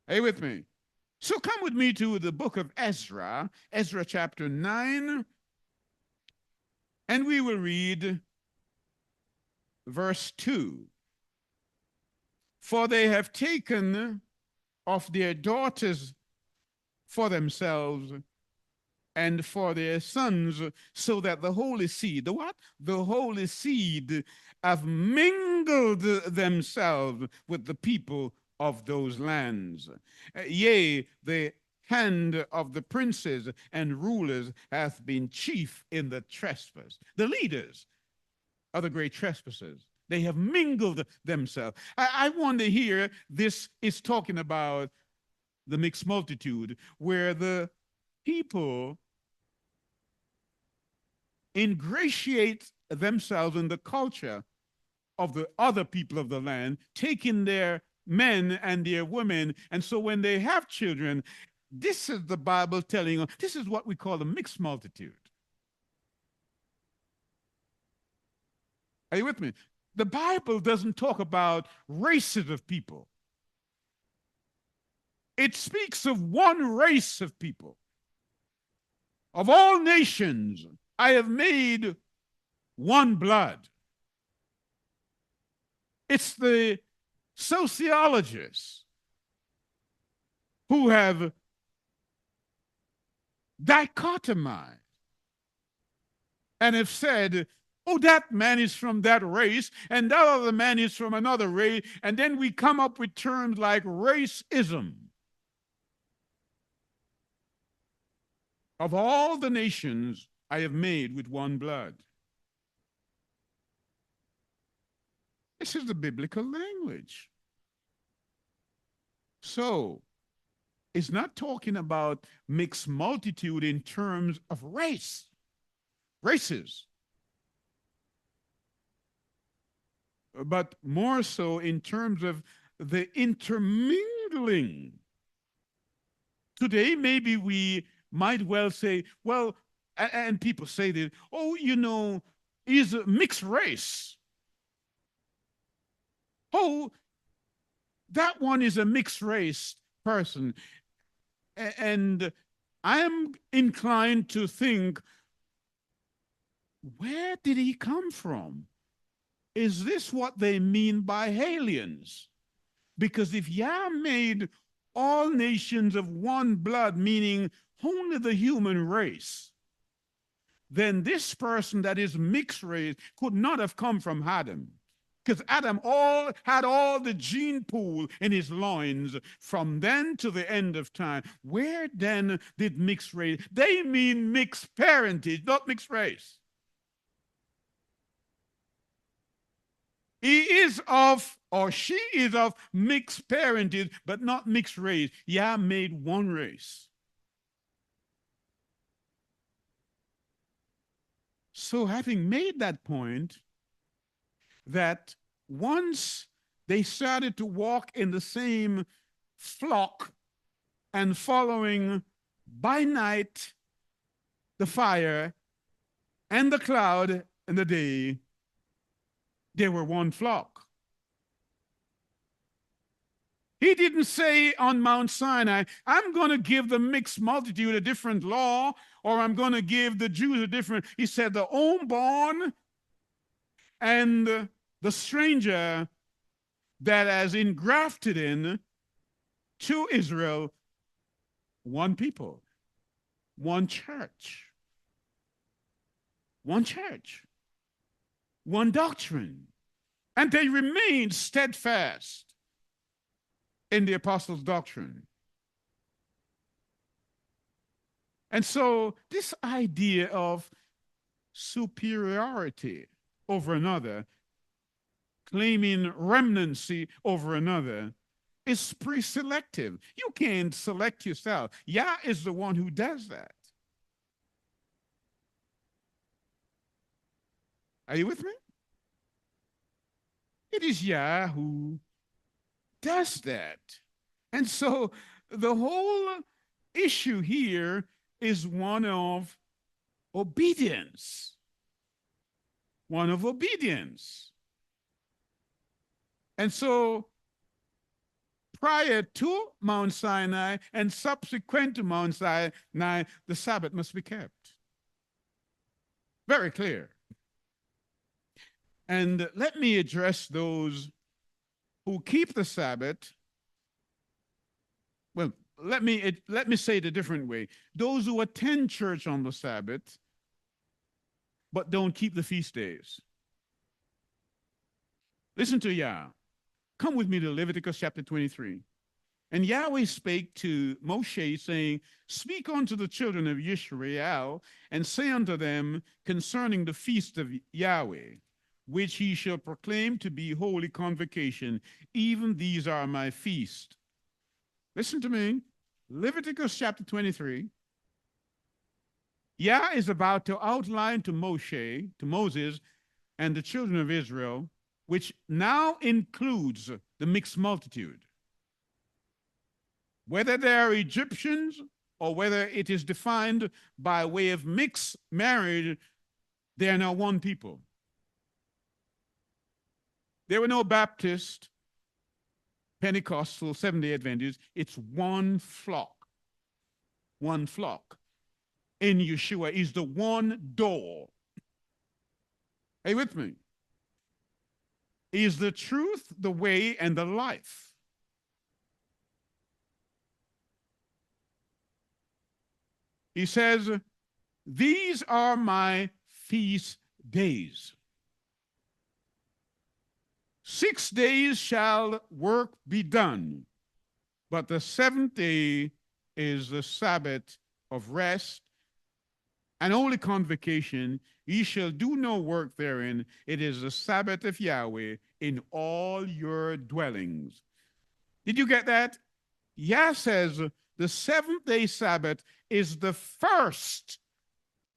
Are you with me? So come with me to the book of Ezra, Ezra chapter 9, and we will read verse 2. For they have taken of their daughters for themselves and for their sons, so that the holy seed, the what? The holy seed have mingled themselves with the people of those lands. Yea, the hand of the princes and rulers hath been chief in the trespass. The leaders are the great trespassers. They have mingled themselves. I wonder here, this is talking about the mixed multitude, where the people ingratiate themselves in the culture of the other people of the land, taking their men and their women. And so when they have children, this is the Bible telling us, this is what we call the mixed multitude. Are you with me? The Bible doesn't talk about races of people. It speaks of one race of people. Of all nations, I have made one blood. It's the sociologists who have dichotomized and have said, oh, that man is from that race, and that other man is from another race, and then we come up with terms like racism. Of all the nations I have made with one blood. This is the biblical language. So, it's not talking about mixed multitude in terms of races, but more so in terms of the intermingling. Today, maybe we might well say, well, and people say that, oh, you know, is a mixed race. Oh, that one is a mixed race person. And I'm inclined to think, where did he come from? Is this what they mean by aliens? Because if Yah made all nations of one blood, meaning only the human race, then this person that is mixed race could not have come from Adam. Because Adam had all the gene pool in his loins from then to the end of time. Where then did mixed race? They mean mixed parentage, not mixed race. He is of, or she is of mixed parentage, but not mixed race. Yah made one race. So having made that point, that once they started to walk in the same flock and following by night the fire and the cloud in the day, they were one flock. He didn't say on Mount Sinai, I'm going to give the mixed multitude a different law, or I'm going to give the Jews a different. He said the homeborn and the stranger that has engrafted in to Israel, one people, one church, one doctrine. And they remained steadfast in the apostles' doctrine. And so this idea of superiority over another, claiming remnancy over another, It's pre-selective. You can't select yourself. Yah is the one who does that. Are you with me? It is Yah who does that. And so the whole issue here is one of obedience. One of obedience. And so prior to Mount Sinai and subsequent to Mount Sinai, the Sabbath must be kept. Very clear. And let me address those who keep the Sabbath. Well, let me say it a different way. Those who attend church on the Sabbath, but don't keep the feast days. Listen to Yah. Come with me to Leviticus chapter 23. And Yahweh spake to Moshe, saying, Speak unto the children of Yisrael, and say unto them concerning the feast of Yahweh, which he shall proclaim to be holy convocation. Even these are my feast. Listen to me. Leviticus chapter 23. Yah is about to outline to Moses, and the children of Israel, which now includes the mixed multitude. Whether they are Egyptians or whether it is defined by way of mixed marriage, they are now one people. There were no Baptist, Pentecostal, Seventh-day Adventists. It's one flock. One flock. In Yeshua is the one door. Are you with me? He is the truth, the way, and the life. He says, These are my feast days. 6 days shall work be done, but the seventh day is the Sabbath of rest and holy convocation. Ye shall do no work therein. It is the Sabbath of Yahweh in all your dwellings. Did you get that? Yah says the seventh day Sabbath is the first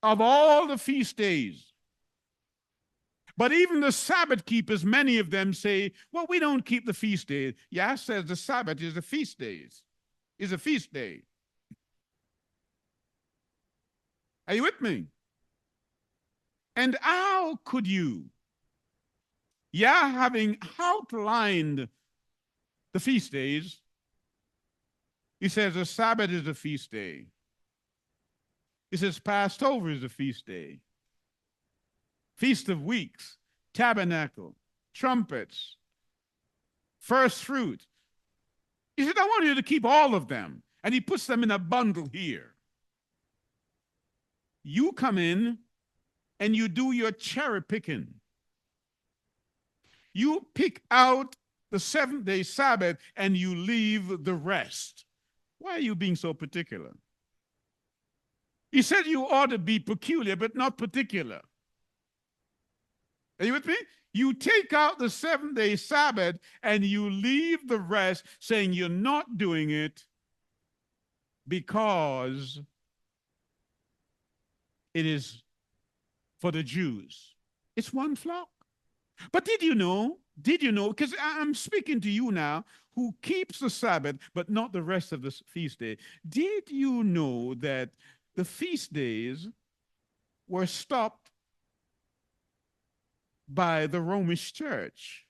of all the feast days. But even the Sabbath keepers, many of them say, well, we don't keep the feast days. Yah says the Sabbath is a feast days, is a feast day. Are you with me? And how could you, Yah having outlined the feast days, he says the Sabbath is a feast day. He says Passover is a feast day. Feast of Weeks, Tabernacle, trumpets, first fruit. He said, I want you to keep all of them. And he puts them in a bundle here. You come in and you do your cherry picking. You pick out the seventh-day Sabbath and you leave the rest. Why are you being so particular? He said you ought to be peculiar, but not particular. Are you with me? You take out the seventh-day Sabbath and you leave the rest, saying you're not doing it because it is for the Jews. It's one flock. But did you know, because I'm speaking to you now, who keeps the Sabbath, but not the rest of the feast day. Did you know that the feast days were stopped by the Roman Church?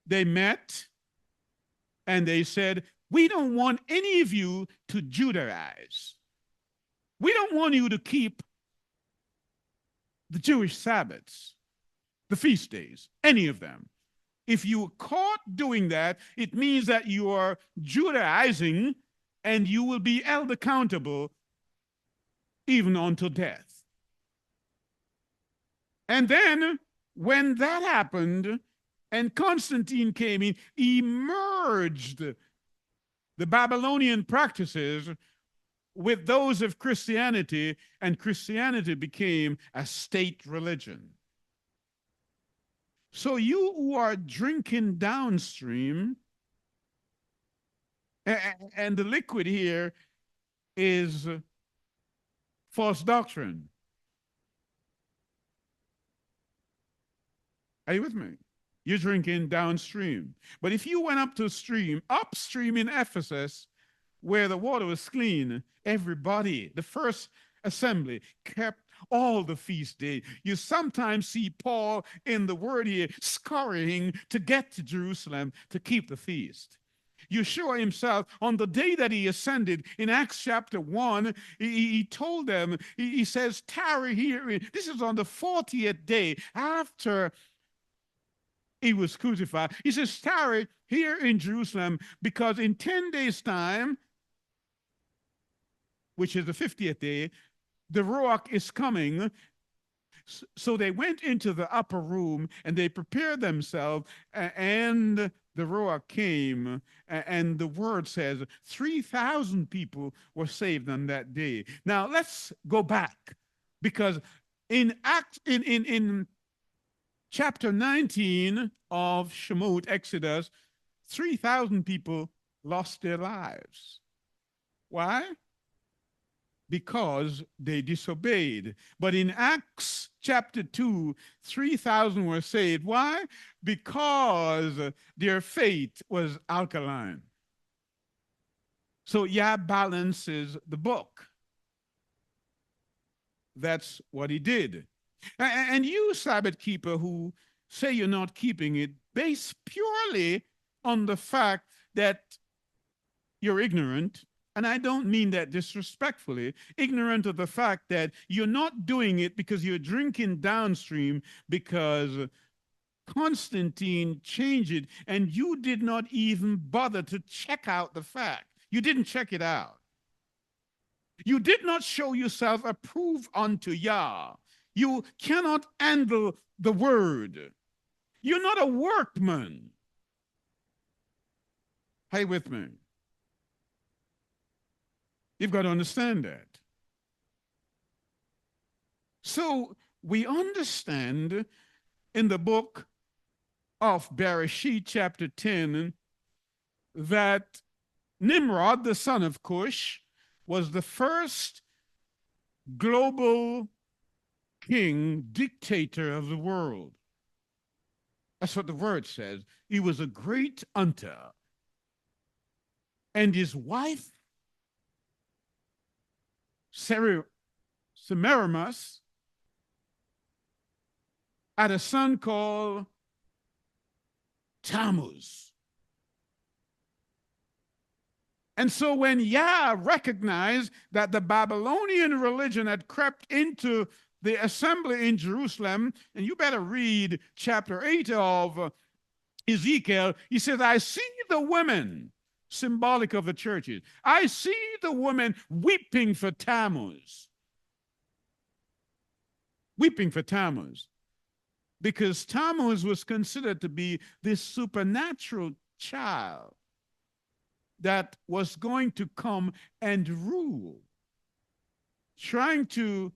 They met and they said, we don't want any of you to Judaize. We don't want you to keep the Jewish Sabbaths, the feast days, any of them. If you are caught doing that, it means that you are Judaizing and you will be held accountable even unto death. And then when that happened and Constantine came in, he merged the Babylonian practices with those of Christianity, and Christianity became a state religion. So you who are drinking downstream And the liquid here is false doctrine. Are you with me? You're drinking downstream. But if you went upstream in Ephesus, where the water was clean, everybody, the first assembly, kept all the feast days. You sometimes see Paul in the word here scurrying to get to Jerusalem to keep the feast. Yeshua himself, on the day that he ascended in Acts chapter 1, he told them, he says, tarry here. This is on the 40th day after he was crucified. He says, tarry here in Jerusalem, because in 10 days' time, which is the 50th day, the Ruach is coming. So they went into the upper room and they prepared themselves, and the Ruach came, and the word says 3,000 people were saved on that day. Now let's go back, because in chapter 19 of Shemot, Exodus, 3,000 people lost their lives. Why? Because they disobeyed. But in Acts chapter 2, 3,000 were saved. Why? Because their faith was alkaline. So Yah balances the book. That's what he did. And you, Sabbath keeper, who say you're not keeping it, based purely on the fact that you're ignorant, and I don't mean that disrespectfully, ignorant of the fact that you're not doing it because you're drinking downstream, because Constantine changed it, and you did not even bother to check out the fact. You didn't check it out. You did not show yourself approved unto Yah. You cannot handle the word. You're not a workman. Are you with me? You've got to understand that. So we understand in the book of Bereshit, chapter 10, that Nimrod, the son of Cush, was the first global king, dictator of the world. That's what the word says. He was a great hunter. And his wife, Semiramis, had a son called Tammuz. And so when Yah recognized that the Babylonian religion had crept into the assembly in Jerusalem, and you better read chapter 8 of Ezekiel, he says, I see the women, symbolic of the churches. I see the women weeping for Tammuz. Weeping for Tammuz. Because Tammuz was considered to be this supernatural child that was going to come and rule, trying to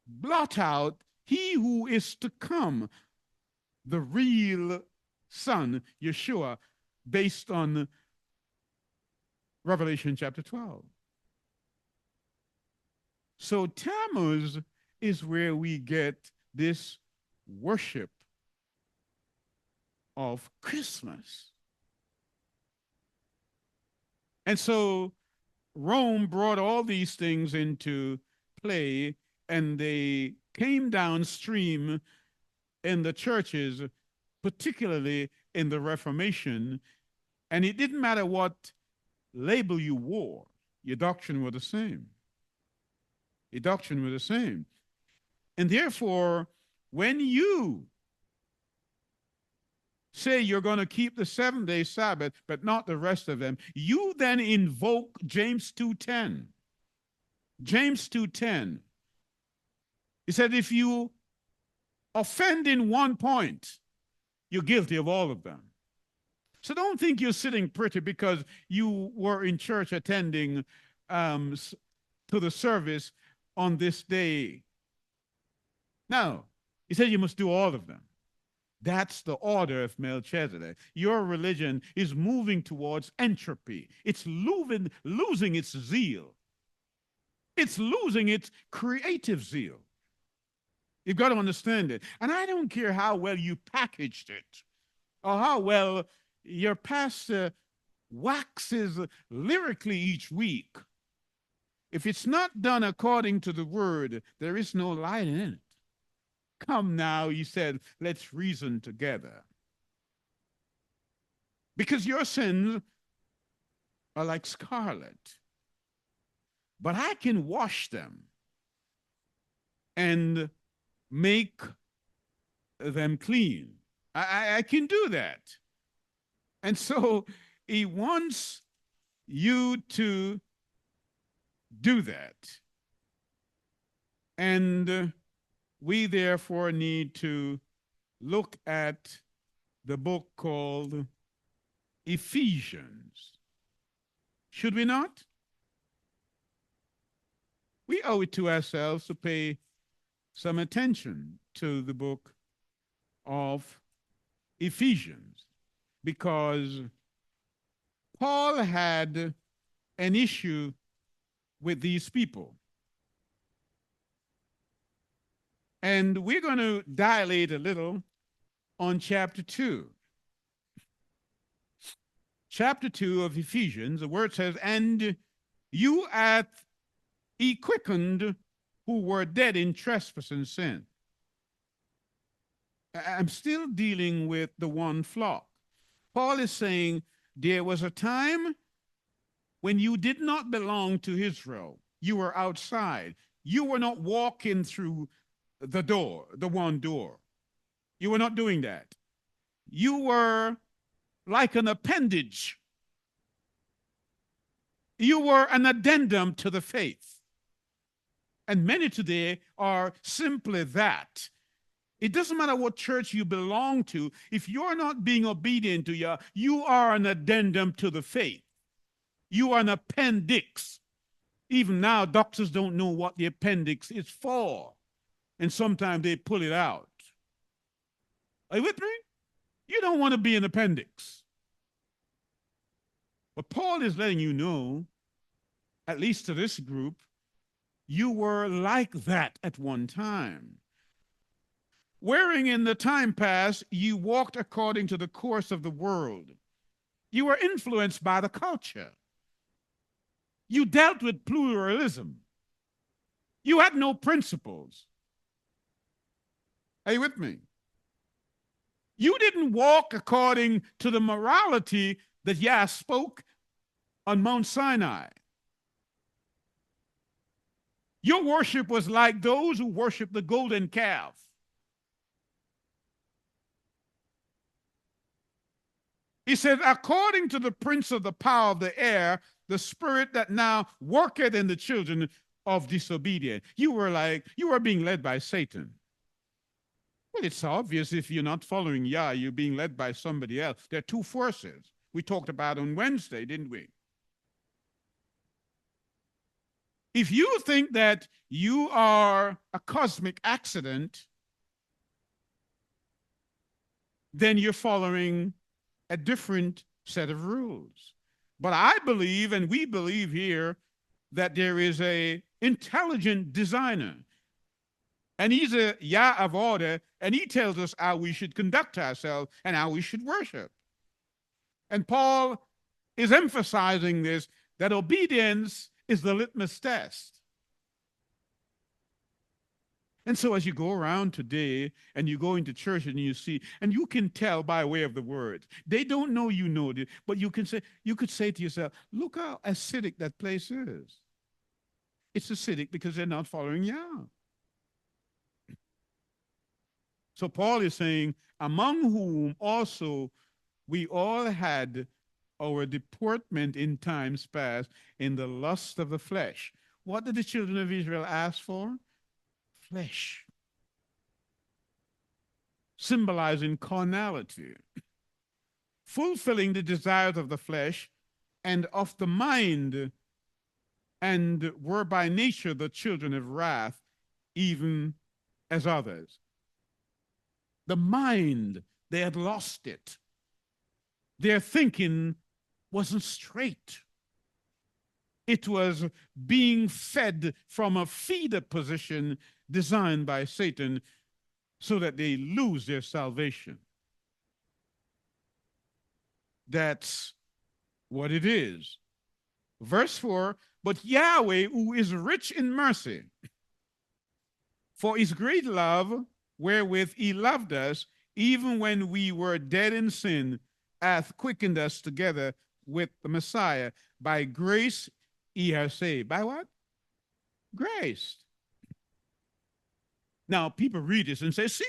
blot out he who is to come, the real son, Yeshua, based on Revelation chapter 12. So Tammuz is where we get this worship of Christmas. And so Rome brought all these things into play, and they came downstream in the churches, particularly in the Reformation, and it didn't matter what label you wore, your doctrine was the same. Your doctrine was the same. And therefore, when you say you're going to keep the 7-day Sabbath, but not the rest of them, you then invoke James 2:10. James 2:10. He said, if you offend in one point, you're guilty of all of them. So don't think you're sitting pretty because you were in church attending to the service on this day. No, he said you must do all of them. That's the order of Melchizedek. Your religion is moving towards entropy. It's losing its zeal. It's losing its creative zeal. You've got to understand it. And I don't care how well you packaged it or how well your pastor waxes lyrically each week. If it's not done according to the word, there is no light in it. Come now, he said, let's reason together. Because your sins are like scarlet, but I can wash them and make them clean. I can do that. And so he wants you to do that. And we therefore need to look at the book called Ephesians. Should we not? We owe it to ourselves to pay some attention to the book of Ephesians, because Paul had an issue with these people. And we're going to dilate a little on chapter 2. Chapter 2 of Ephesians, the word says, and you hath he quickened who were dead in trespass and sin. I'm still dealing with the one flock. Paul is saying there was a time when you did not belong to Israel. You were outside. You were not walking through the door, the one door. You were not doing that. You were like an appendage. You were an addendum to the faith. And many today are simply that. It doesn't matter what church you belong to. If you're not being obedient to Yah, you are an addendum to the faith. You are an appendix. Even now, doctors don't know what the appendix is for. And sometimes they pull it out. Are you with me? You don't want to be an appendix. But Paul is letting you know, at least to this group, you were like that at one time. Wherein in the time past, you walked according to the course of the world. You were influenced by the culture. You dealt with pluralism. You had no principles. Are you with me? You didn't walk according to the morality that Yah spoke on Mount Sinai. Your worship was like those who worship the golden calf. He said, according to the prince of the power of the air, the spirit that now worketh in the children of disobedience. You were being led by Satan. Well, it's obvious if you're not following Yah, you're being led by somebody else. There are two forces. We talked about on Wednesday, didn't we? If you think that you are a cosmic accident, then you're following a different set of rules. But I believe, and we believe here, that there is an intelligent designer. And he's a Yah of order, and he tells us how we should conduct ourselves and how we should worship. And Paul is emphasizing this, that obedience is the litmus test. And so as you go around today and you go into church and you see, and you can tell by way of the words, they don't know you know it, but you could say to yourself, look how acidic that place is. It's acidic because they're not following Yah. So Paul is saying, among whom also we all had our deportment in times past in the lust of the flesh. What did the children of Israel ask for? Flesh. Symbolizing carnality. Fulfilling the desires of the flesh and of the mind, and were by nature the children of wrath, even as others. The mind They had lost it. Their thinking wasn't straight. It was being fed from a feeder position designed by Satan so that they lose their salvation. That's what it is. Verse 4, but Yahweh, who is rich in mercy, for his great love wherewith he loved us, even when we were dead in sin, hath quickened us together with the Messiah. By grace he has saved. By what? Grace. Now, people read this and say, see,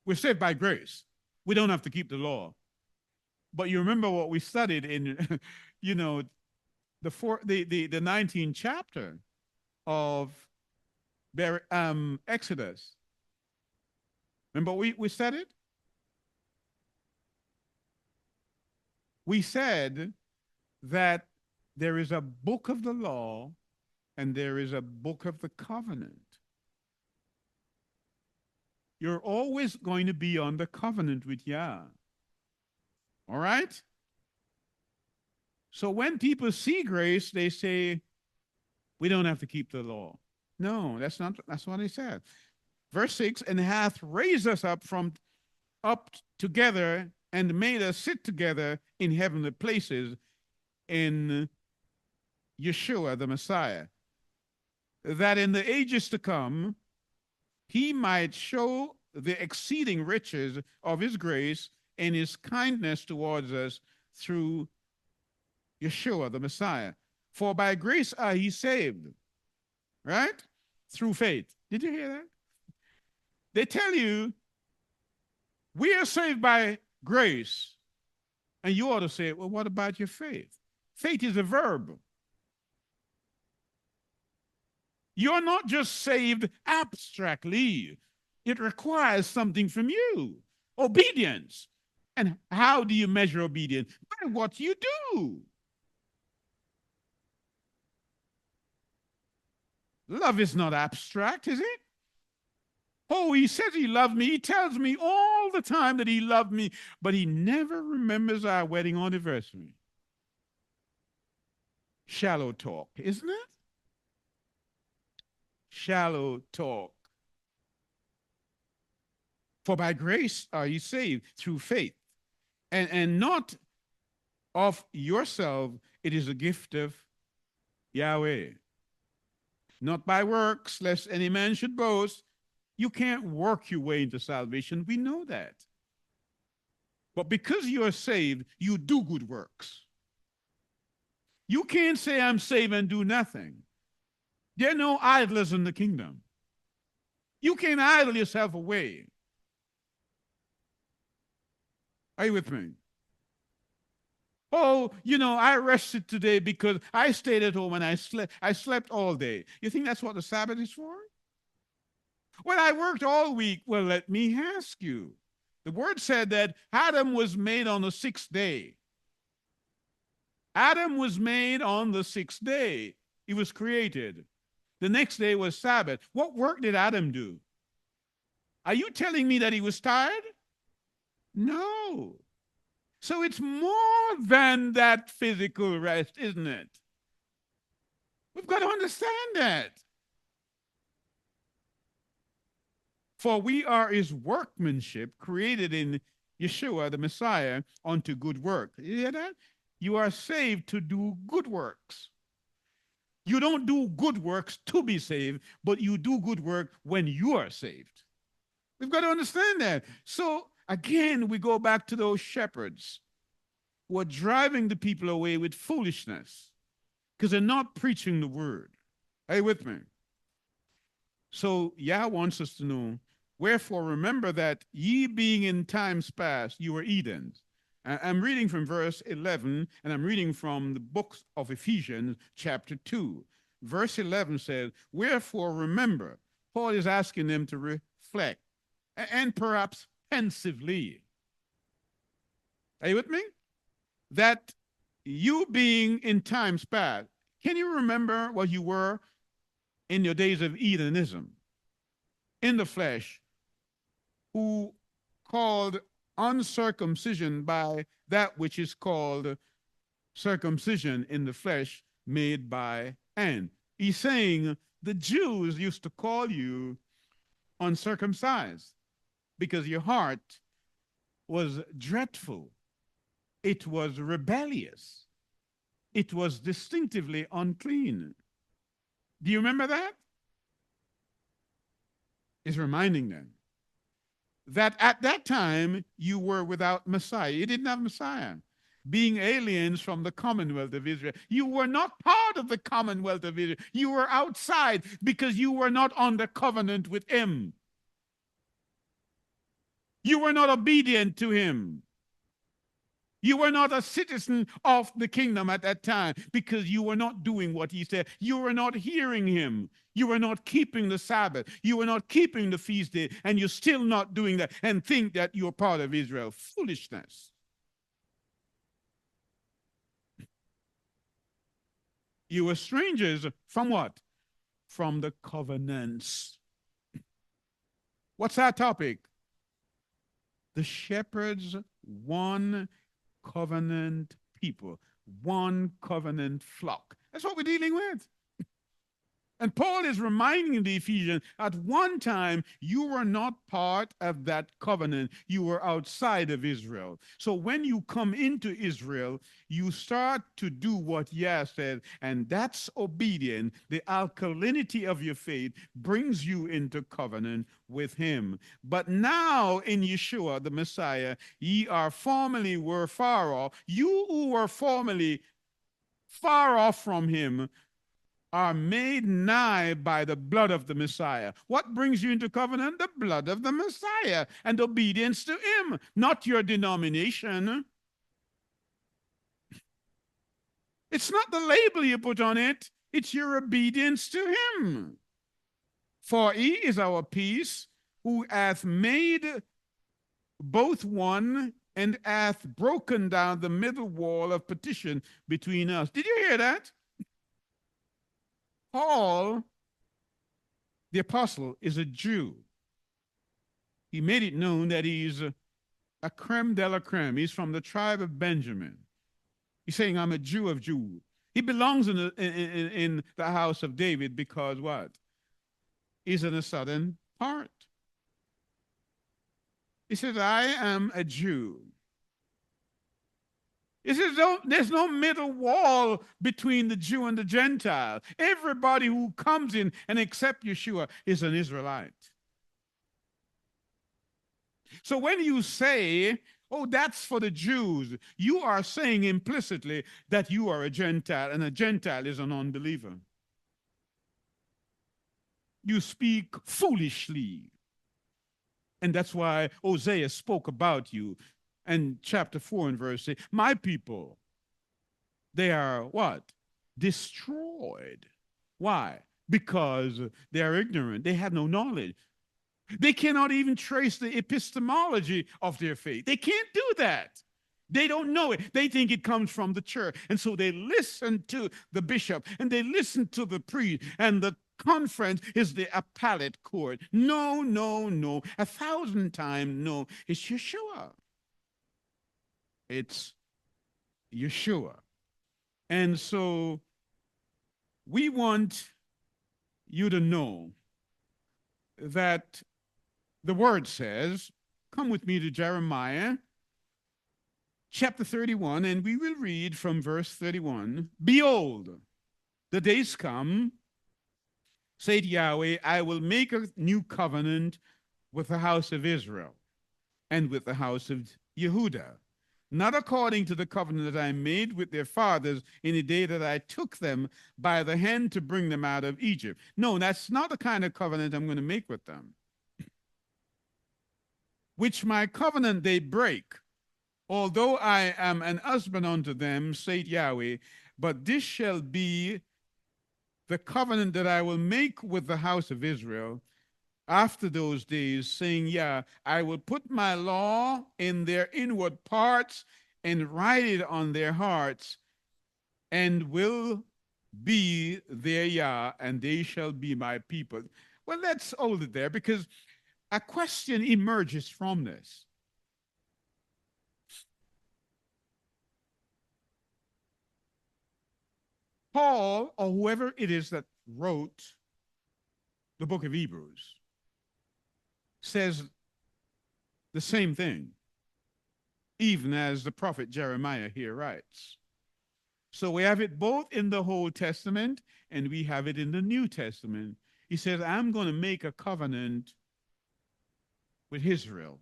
we're saved by grace. We don't have to keep the law. But you remember what we studied in, the 19th chapter of Exodus. Remember we said it? We said that there is a book of the law and there is a book of the covenant. You're always going to be on the covenant with Yah. All right? So when people see grace, they say, we don't have to keep the law. No, that's what he said. Verse 6, and hath raised us up together and made us sit together in heavenly places in Yeshua the Messiah, that in the ages to come he might show the exceeding riches of his grace and his kindness towards us through Yeshua the Messiah. For by grace are ye saved, right? Through faith. Did you hear that? They tell you, we are saved by grace. And you ought to say, well, what about your faith? Faith is a verb. You're not just saved abstractly. It requires something from you. Obedience. And how do you measure obedience? By what you do. Love is not abstract, is it? Oh, he says he loved me. He tells me all the time that he loved me, but he never remembers our wedding anniversary. Shallow talk, isn't it? Shallow talk. For by grace are you saved through faith, and not of yourself. It is a gift of Yahweh. Not by works, lest any man should boast. You can't work your way into salvation. We know that. But because you are saved, you do good works. You can't say, I'm saved and do nothing. There are no idlers in the kingdom. You can't idle yourself away. Are you with me? Oh, I rested today because I stayed at home and I slept all day. You think that's what the Sabbath is for? Well, I worked all week. Well, let me ask you. The word said that Adam was made on the 6th day. Adam was made on the 6th day. He was created. The next day was Sabbath. What work did Adam do? Are you telling me that he was tired? No. So it's more than that physical rest, isn't it? We've got to understand that. For we are his workmanship, created in Yeshua the Messiah, unto good work. You hear that? You are saved to do good works. You don't do good works to be saved, but you do good work when you are saved. We've got to understand that. So again, we go back to those shepherds who are driving the people away with foolishness because they're not preaching the word. Are you with me? So Yah wants us to know, wherefore remember that ye being in times past, you were Edens. I'm reading from verse 11, and I'm reading from the book of Ephesians, chapter 2. Verse 11 says, wherefore remember. Paul is asking them to reflect, and perhaps pensively. Are you with me? That you being in times past, can you remember what you were in your days of Edenism? In the flesh, who called uncircumcision by that which is called circumcision in the flesh made by hand. He's saying the Jews used to call you uncircumcised because your heart was dreadful, it was rebellious, it was distinctively unclean. Do you remember that? He's reminding them that at that time you were without Messiah. You didn't have Messiah. Being aliens from the commonwealth of Israel. You were not part of the commonwealth of Israel. You were outside because you were not under covenant with him. You were not obedient to him. You were not a citizen of the kingdom at that time because you were not doing what he said. You were not hearing him. You were not keeping the Sabbath. You were not keeping the feast day, and you're still not doing that and think that you're part of Israel. Foolishness. You were strangers from what? From the covenants. What's our topic? The shepherd's one covenant people, one covenant flock. That's what we're dealing with. And Paul is reminding the Ephesians, at one time, you were not part of that covenant. You were outside of Israel. So when you come into Israel, you start to do what Yah said, and that's obedient. The alkalinity of your faith brings you into covenant with him. But now in Yeshua, the Messiah, ye are formerly were far off. You who were formerly far off from him are made nigh by the blood of the Messiah. What brings you into covenant? The blood of the Messiah and obedience to him, not your denomination. It's not the label you put on it, it's your obedience to him. For he is our peace, who hath made both one and hath broken down the middle wall of partition between us. Did you hear that? Paul, the apostle, is a Jew. He made it known that he's a creme de la creme. He's from the tribe of Benjamin. He's saying, I'm a Jew of Jews. He belongs in the house of David because what? He's in the southern part. He says, I am a Jew. He says, there's no middle wall between the Jew and the Gentile. Everybody who comes in and accepts Yeshua is an Israelite. So when you say, oh, that's for the Jews, you are saying implicitly that you are a Gentile, and a Gentile is an unbeliever. You speak foolishly. And that's why Hosea spoke about you. And chapter 4 and verse 8, my people, they are what? Destroyed. Why? Because they are ignorant. They have no knowledge. They cannot even trace the epistemology of their faith. They can't do that. They don't know it. They think it comes from the church. And so they listen to the bishop and they listen to the priest, and the conference is the appellate court. No, no, no. 1,000 times no. It's Yeshua. It's Yeshua. And so we want you to know that the word says, come with me to Jeremiah chapter 31, and we will read from verse 31. Behold, the days come, saith Yahweh, I will make a new covenant with the house of Israel and with the house of Yehudah, not according to the covenant that I made with their fathers in the day that I took them by the hand to bring them out of Egypt. No, that's not the kind of covenant I'm going to make with them. Which my covenant they break, although I am an husband unto them, saith Yahweh, but this shall be the covenant that I will make with the house of Israel after those days, saying, yeah, I will put my law in their inward parts and write it on their hearts, and will be their Yah, and they shall be my people. Well, let's hold it there, because a question emerges from this. Paul, or whoever it is that wrote the book of Hebrews, says the same thing, even as the prophet Jeremiah here writes. So we have it both in the Old Testament and we have it in the New Testament. He says, I'm going to make a covenant with Israel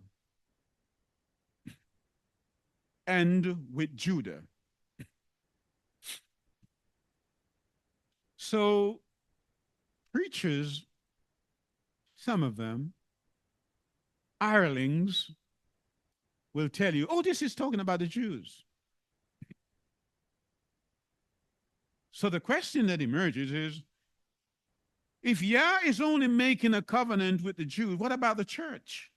and with Judah. So preachers, some of them, hirelings, will tell you, oh, this is talking about the Jews. So the question that emerges is, if Yah is only making a covenant with the Jews, what about the church?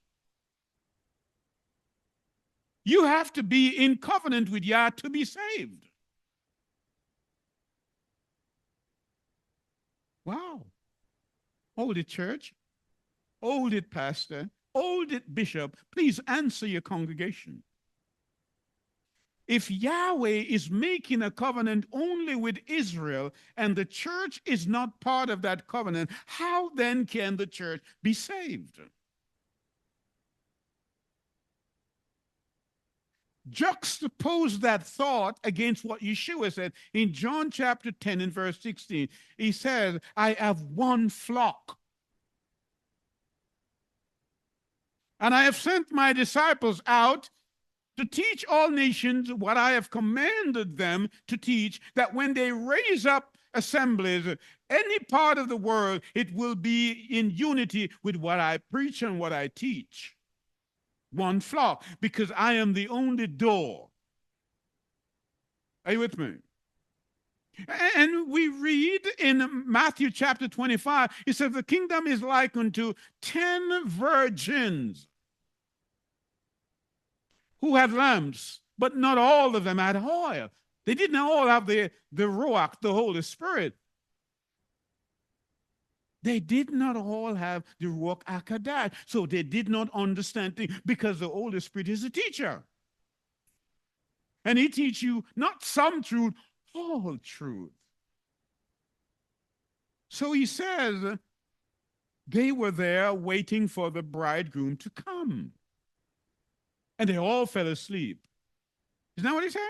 You have to be in covenant with Yah to be saved. Wow. Hold it, church. Hold it, pastor. Hold it, bishop. Please answer your congregation. If Yahweh is making a covenant only with Israel and the church is not part of that covenant, how then can the church be saved? Juxtapose that thought against what Yeshua said in John chapter 10 and verse 16. He said, I have one flock, and I have sent my disciples out to teach all nations what I have commanded them to teach, that when they raise up assemblies, any part of the world, it will be in unity with what I preach and what I teach. One flock, because I am the only door. Are you with me? And we read in Matthew chapter 25, it says, the kingdom is like unto 10 virgins who had lamps, but not all of them had oil. They didn't all have the Ruach, the Holy Spirit. They did not all have the Ruach HaKodesh, so they did not understand things, because the Holy Spirit is a teacher. And he teaches you not some truth, all truth. So he says, they were there waiting for the bridegroom to come. And they all fell asleep. Isn't that what he says?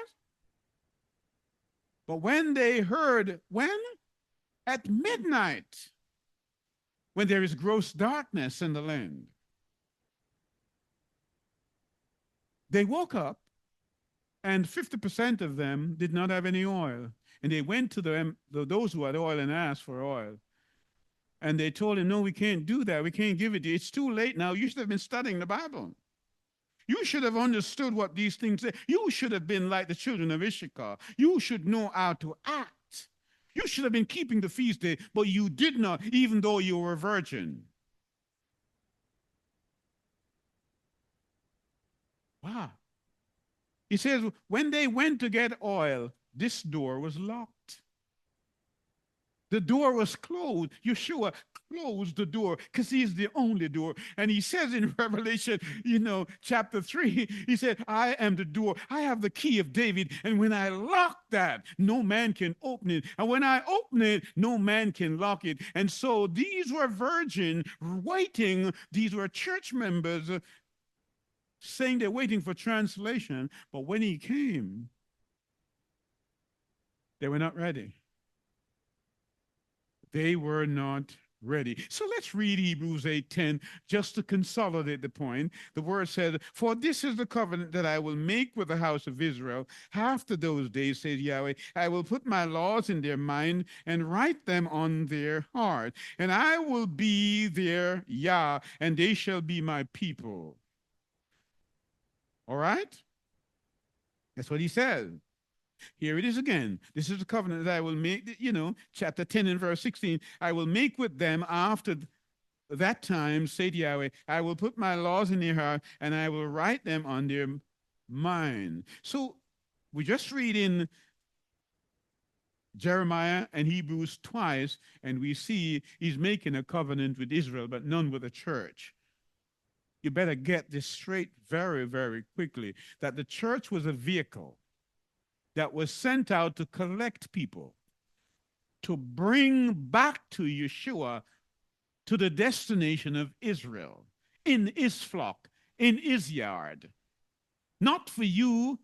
But when they heard, when? At midnight, when there is gross darkness in the land, they woke up, and 50% of them did not have any oil. And they went to those who had oil and asked for oil. And they told him, no, we can't do that. We can't give it to you. It's too late now. You should have been studying the Bible. You should have understood what these things say. You should have been like the children of Issachar. You should know how to act. You should have been keeping the feast day, but you did not, even though you were a virgin. Wow. He says, when they went to get oil, this door was locked. The door was closed. Yeshua closed the door because he's the only door. And he says in Revelation, chapter 3, he said, I am the door. I have the key of David. And when I lock that, no man can open it. And when I open it, no man can lock it. And so these were virgins waiting. These were church members saying they're waiting for translation. But when he came, they were not ready. They were not ready. So let's read Hebrews 8:10 just to consolidate the point. The word said, for this is the covenant that I will make with the house of Israel. After those days, says Yahweh, I will put my laws in their mind and write them on their heart. And I will be their Yah, and they shall be my people. All right? That's what he said. Here it is again. This is the covenant that I will make, chapter 10 and verse 16. I will make with them after that time, said Yahweh, I will put my laws in their heart and I will write them on their mind. So we just read in Jeremiah and Hebrews twice, and we see he's making a covenant with Israel, but none with the church. You better get this straight very, very quickly, that the church was a vehicle that was sent out to collect people to bring back to Yeshua to the destination of Israel, in his flock, in his yard. Not for you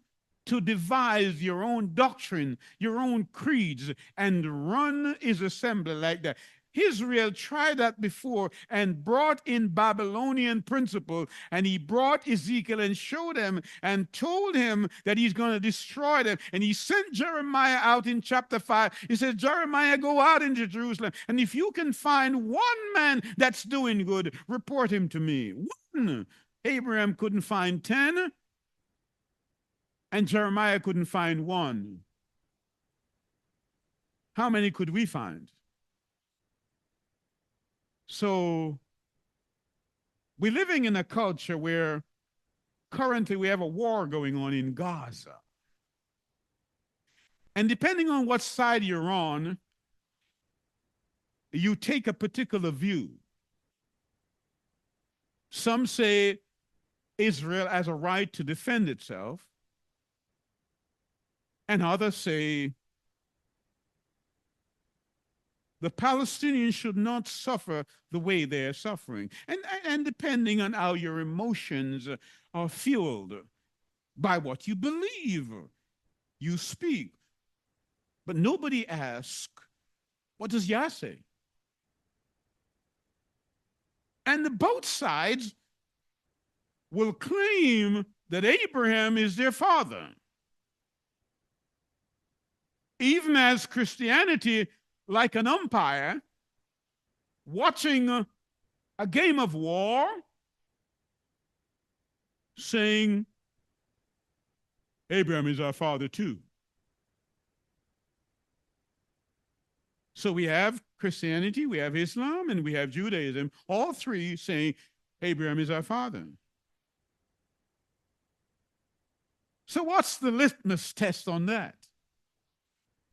to devise your own doctrine, your own creeds, and run his assembly like that. Israel tried that before and brought in Babylonian principle, and he brought Ezekiel and showed him and told him that he's going to destroy them. And he sent Jeremiah out in chapter 5. He said, Jeremiah, go out into Jerusalem, and if you can find one man that's doing good, report him to me. One. Abraham couldn't find 10, and Jeremiah couldn't find one. How many could we find? So we're living in a culture where currently we have a war going on in Gaza. And depending on what side you're on, you take a particular view. Some say Israel has a right to defend itself, and others say the Palestinians should not suffer the way they're suffering. And depending on how your emotions are fueled by what you believe, you speak. But nobody asks, what does Yah say? And both sides will claim that Abraham is their father. Even as Christianity, like an umpire, watching a game of war, saying, Abraham is our father too. So we have Christianity, we have Islam, and we have Judaism, all three saying Abraham is our father. So what's the litmus test on that?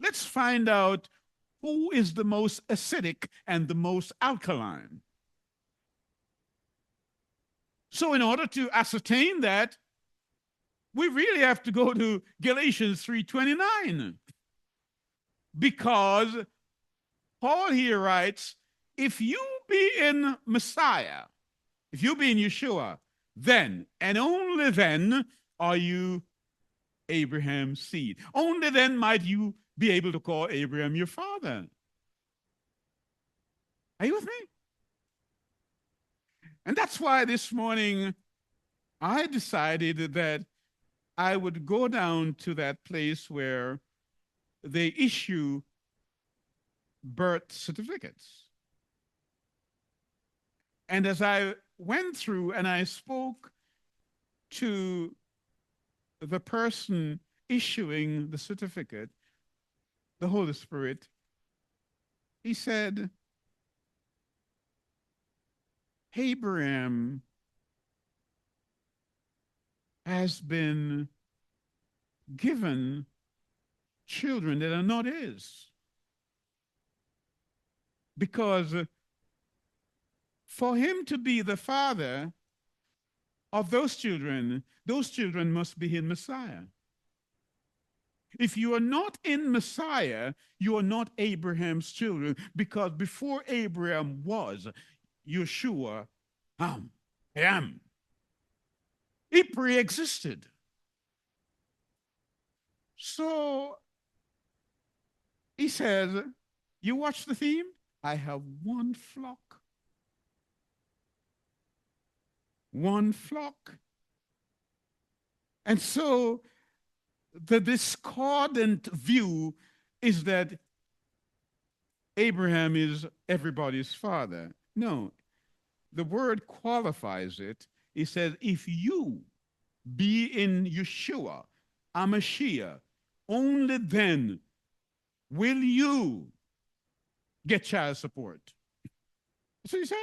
Let's find out who is the most acidic and the most alkaline. So in order to ascertain that, we really have to go to Galatians 3:29. Because Paul here writes, if you be in Messiah, if you be in Yeshua, then and only then are you Abraham's seed. Only then might you be able to call Abraham your father. Are you with me? And that's why this morning I decided that I would go down to that place where they issue birth certificates. And as I went through and I spoke to the person issuing the certificate, the Holy Spirit, he said, Abraham has been given children that are not his. Because for him to be the father of those children must be in Messiah. If you are not in Messiah, you are not Abraham's children, because before Abraham was, Yeshua, I am. He pre-existed. So he says, you watch the theme? I have one flock. One flock. And so the discordant view is that Abraham is everybody's father. No, the word qualifies it. It says, if you be in Yeshua, Amashiach, only then will you get child support. That's what he says.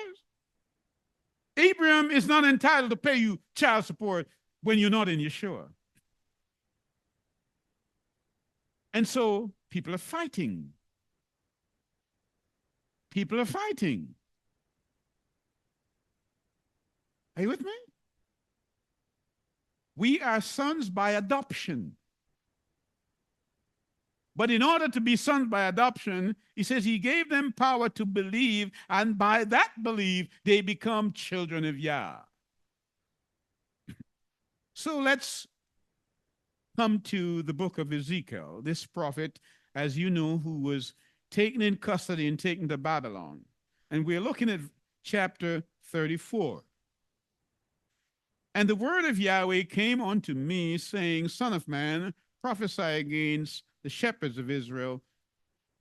Abraham is not entitled to pay you child support when you're not in Yeshua. And so people are fighting. People are fighting. Are you with me? We are sons by adoption. But in order to be sons by adoption, he says he gave them power to believe, and by that belief, they become children of Yah. So let's come to the book of Ezekiel, this prophet, as you know, who was taken in custody and taken to Babylon. And we're looking at chapter 34. And the word of Yahweh came unto me, saying, Son of man, prophesy against the shepherds of Israel.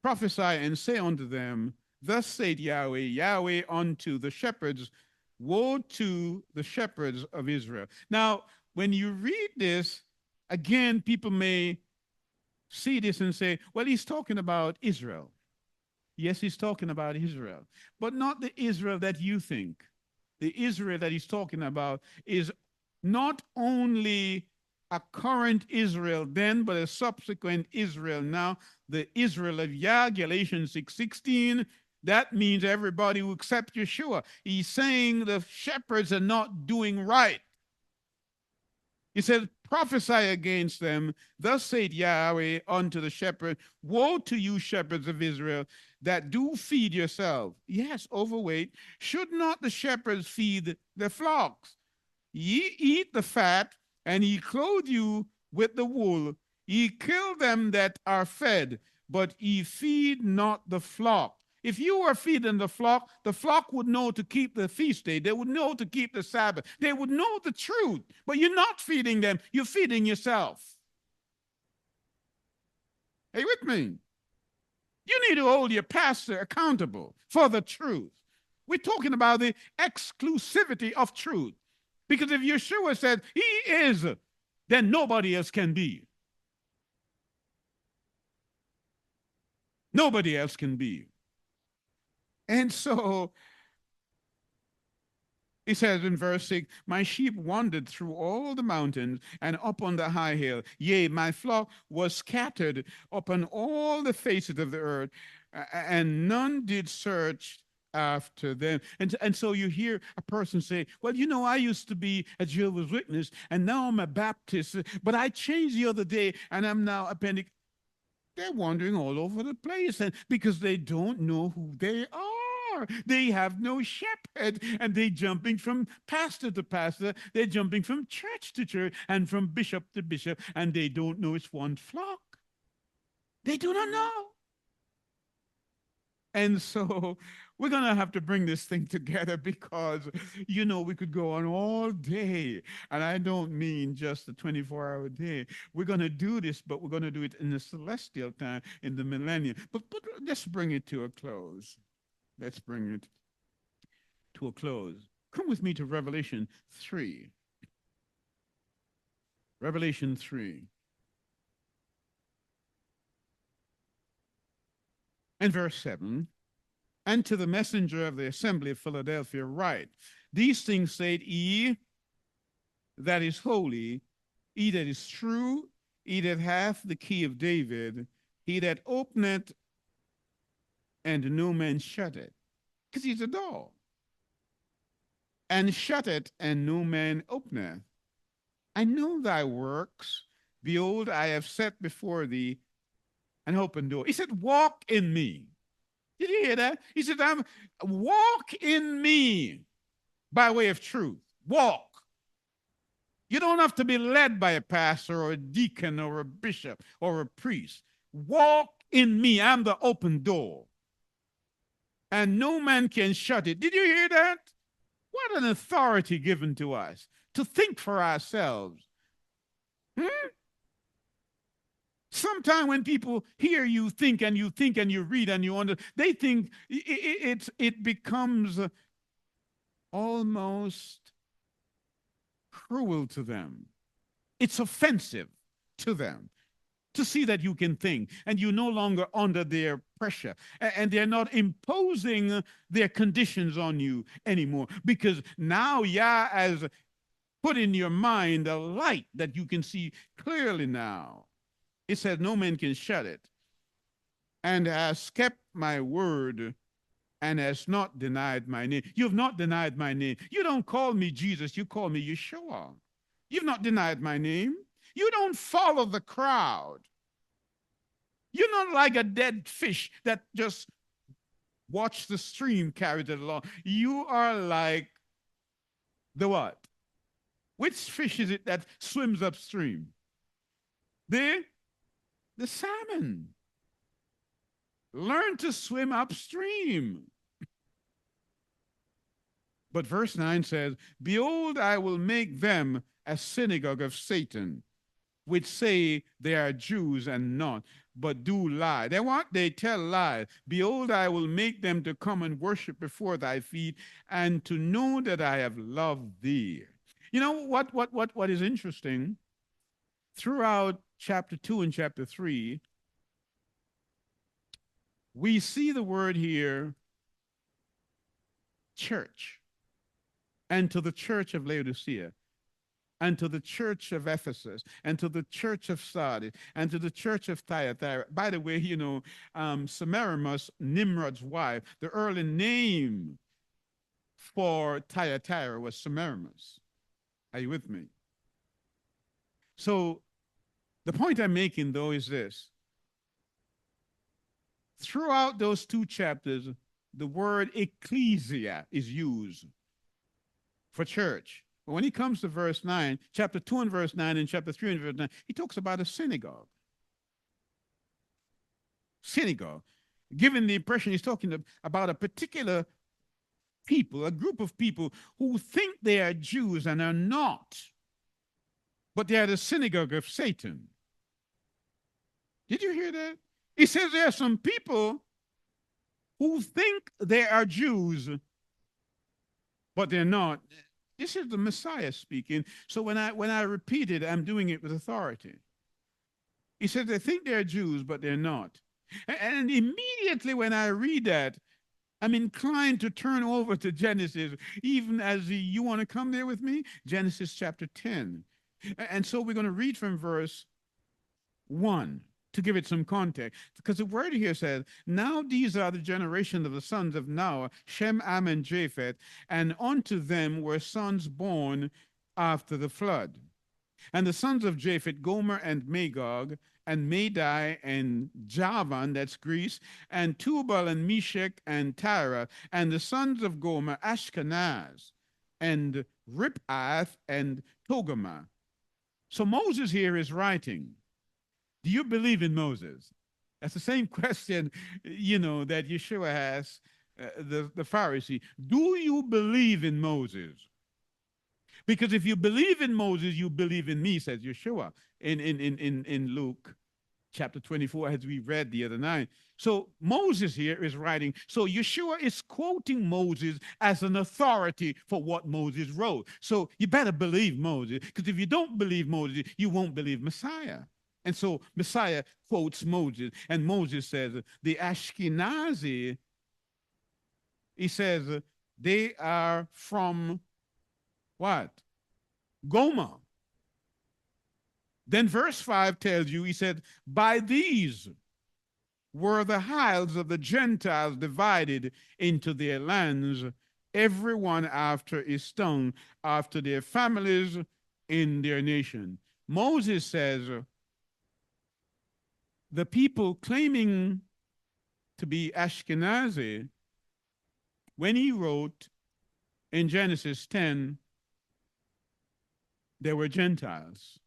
Prophesy and say unto them, Thus saith Yahweh, Yahweh unto the shepherds, woe to the shepherds of Israel. Now, when you read this, again, people may see this and say, well, he's talking about Israel. Yes, he's talking about Israel, but not the Israel that you think. The Israel that he's talking about is not only a current Israel then, but a subsequent Israel now, the Israel of Yah, Galatians 6:16. That means everybody who accepts Yeshua. He's saying the shepherds are not doing right. He says, prophesy against them. Thus saith Yahweh unto the shepherd, woe to you, shepherds of Israel, that do feed yourself. Yes, overweight. Should not the shepherds feed their flocks? Ye eat the fat, and ye clothe you with the wool. Ye kill them that are fed, but ye feed not the flock. If you were feeding the flock would know to keep the feast day. They would know to keep the Sabbath. They would know the truth. But you're not feeding them. You're feeding yourself. Are you with me? You need to hold your pastor accountable for the truth. We're talking about the exclusivity of truth. Because if Yeshua said he is, then nobody else can be. Nobody else can be. And so it says in verse 6, my sheep wandered through all the mountains and up on the high hill. Yea, my flock was scattered upon all the faces of the earth, and none did search after them. And so you hear a person say, well, you know, I used to be a Jehovah's Witness, and now I'm a Baptist, but I changed the other day, and I'm now a Pentecostal. They're wandering all over the place, and because they don't know who they are. They have no shepherd, and they're jumping from pastor to pastor. They're jumping from church to church and from bishop to bishop, and they don't know it's one flock. They do not know. And so we're going to have to bring this thing together because, you know, we could go on all day. And I don't mean just a 24-hour day. We're going to do this, but we're going to do it in the celestial time, in the millennium. But let's bring it to a close. Let's bring it to a close. Come with me to Revelation 3. Revelation 3. And verse 7, and to the messenger of the assembly of Philadelphia write, these things said he that is holy, he that is true, he that hath the key of David, he that openeth and no man shutteth, because he's a door, and shutteth and no man openeth. I know thy works. Behold, I have set before thee an open door. He said, walk in me. Did you hear that? He said, walk in me by way of truth. Walk. You don't have to be led by a pastor or a deacon or a bishop or a priest. Walk in me. I'm the open door. And no man can shut it. Did you hear that? What an authority given to us to think for ourselves. Sometimes when people hear you think and you read and you understand, they think it becomes almost cruel to them. It's offensive to them to see that you can think and you're no longer under their pressure and they're not imposing their conditions on you anymore, because now Yah has put in your mind a light that you can see clearly now. It says no man can shut it, and has kept my word and has not denied my name. You have not denied my name. You don't call me Jesus, you call me Yeshua. You've not denied my name. You don't follow the crowd. You're not like a dead fish that just watch the stream carry it along. You are like the what? Which fish is it that swims upstream? The the salmon. Learn to swim upstream. But verse 9 says, behold, I will make them a synagogue of Satan, which say they are Jews and not, but do lie. They tell lies. Behold, I will make them to come and worship before thy feet, and to know that I have loved thee. You know what is interesting? Throughout chapter 2 and chapter 3, we see the word here, church, and to the church of Laodicea, and to the church of Ephesus, and to the church of Sardis, and to the church of Thyatira. By the way, Semiramis, Nimrod's wife, the early name for Thyatira was Semiramis. Are you with me? So the point I'm making, though, is this. Throughout those two chapters, the word ecclesia is used for church. But when he comes to verse 9, chapter 2 and verse 9, and chapter 3 and verse 9, he talks about a synagogue. Synagogue. Giving the impression he's talking about a particular people, a group of people who think they are Jews and are not, but they are the synagogue of Satan. Did you hear that? He says there are some people who think they are Jews, but they're not. This is the Messiah speaking. So when I repeat it, I'm doing it with authority. He says they think they're Jews, but they're not. And immediately when I read that, I'm inclined to turn over to Genesis, even as you want to come there with me? Genesis chapter 10. And so we're going to read from verse 1 to give it some context. Because the word here says, now these are the generation of the sons of Noah, Shem, Ham, and Japheth, and unto them were sons born after the flood. And the sons of Japheth, Gomer and Magog, and Madai and Javan, that's Greece, and Tubal and Meshach and Tyre, and the sons of Gomer, Ashkenaz, and Ripath and Togarmah. So Moses here is writing, do you believe in Moses? That's the same question, that Yeshua asked the Pharisee. Do you believe in Moses? Because if you believe in Moses, you believe in me, says Yeshua in Luke chapter 24, as we read the other night. So Moses here is writing. So Yeshua is quoting Moses as an authority for what Moses wrote. So you better believe Moses, because if you don't believe Moses, you won't believe Messiah. And so Messiah quotes Moses, and Moses says, the Ashkenazi, he says, they are from what? Gomer. Then verse 5 tells you, he said, by these were the isles of the Gentiles divided into their lands, everyone after his tongue, after their families in their nation. Moses says, the people claiming to be Ashkenazi, when he wrote in Genesis 10, they were Gentiles.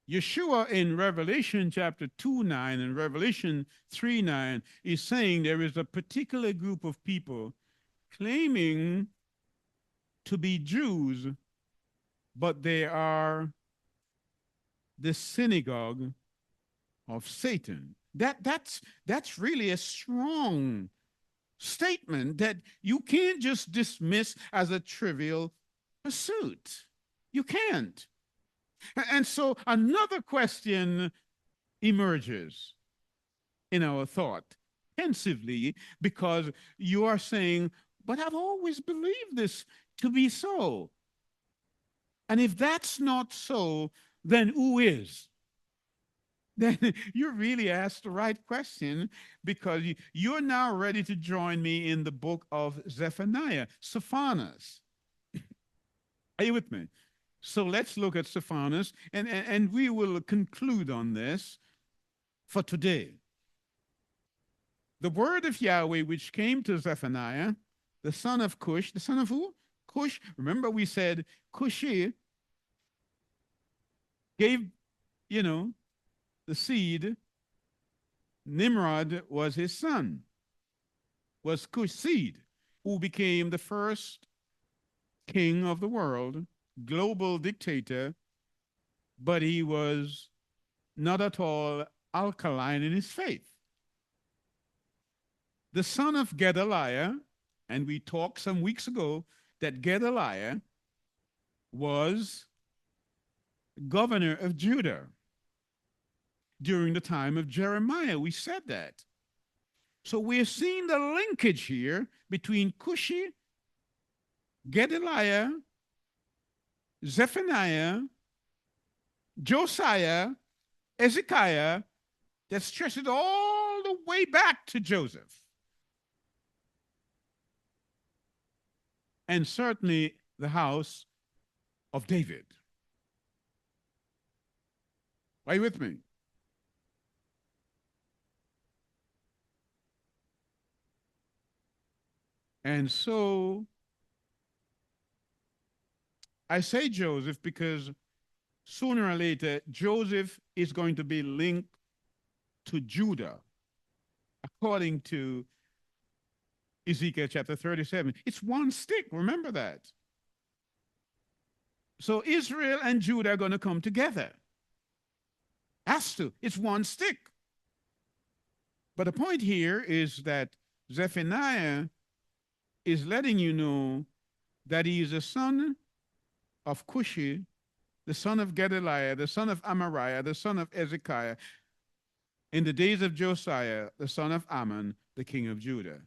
Yeshua in Revelation chapter 2:9 and Revelation 3:9 is saying there is a particular group of people claiming to be Jews, but they are the synagogue of Satan. That's really a strong statement that you can't just dismiss as a trivial pursuit. You can't. And so another question emerges in our thought pensively, because you are saying, but I've always believed this to be so. And if that's not so, then who is? Then you really asked the right question, because you're now ready to join me in the book of Zephaniah, Stephanus. Are you with me? So let's look at Stephanus, and we will conclude on this. for today. The word of Yahweh which came to Zephaniah, the son of Cush, the son of who? Cush. Remember we said Cushi gave, the seed. Nimrod was his son, was Cush seed, who became the first king of the world, global dictator, but he was not at all alkaline in his faith. The son of Gedaliah, and we talked some weeks ago that Gedaliah was governor of Judah during the time of Jeremiah. We said that. So we're seeing the linkage here between Cushi, Gedaliah, Zephaniah, Josiah, Ezekiah, that stretches all the way back to Joseph. And certainly the house of David. Are you with me? And so I say Joseph because sooner or later, Joseph is going to be linked to Judah, according to Ezekiel chapter 37. It's one stick, remember that. So Israel and Judah are going to come together. Has to. It's one stick. But the point here is that Zephaniah is letting you know that he is a son of Cushi, the son of Gedaliah, the son of Amariah, the son of Ezekiah, in the days of Josiah, the son of Ammon, the king of Judah.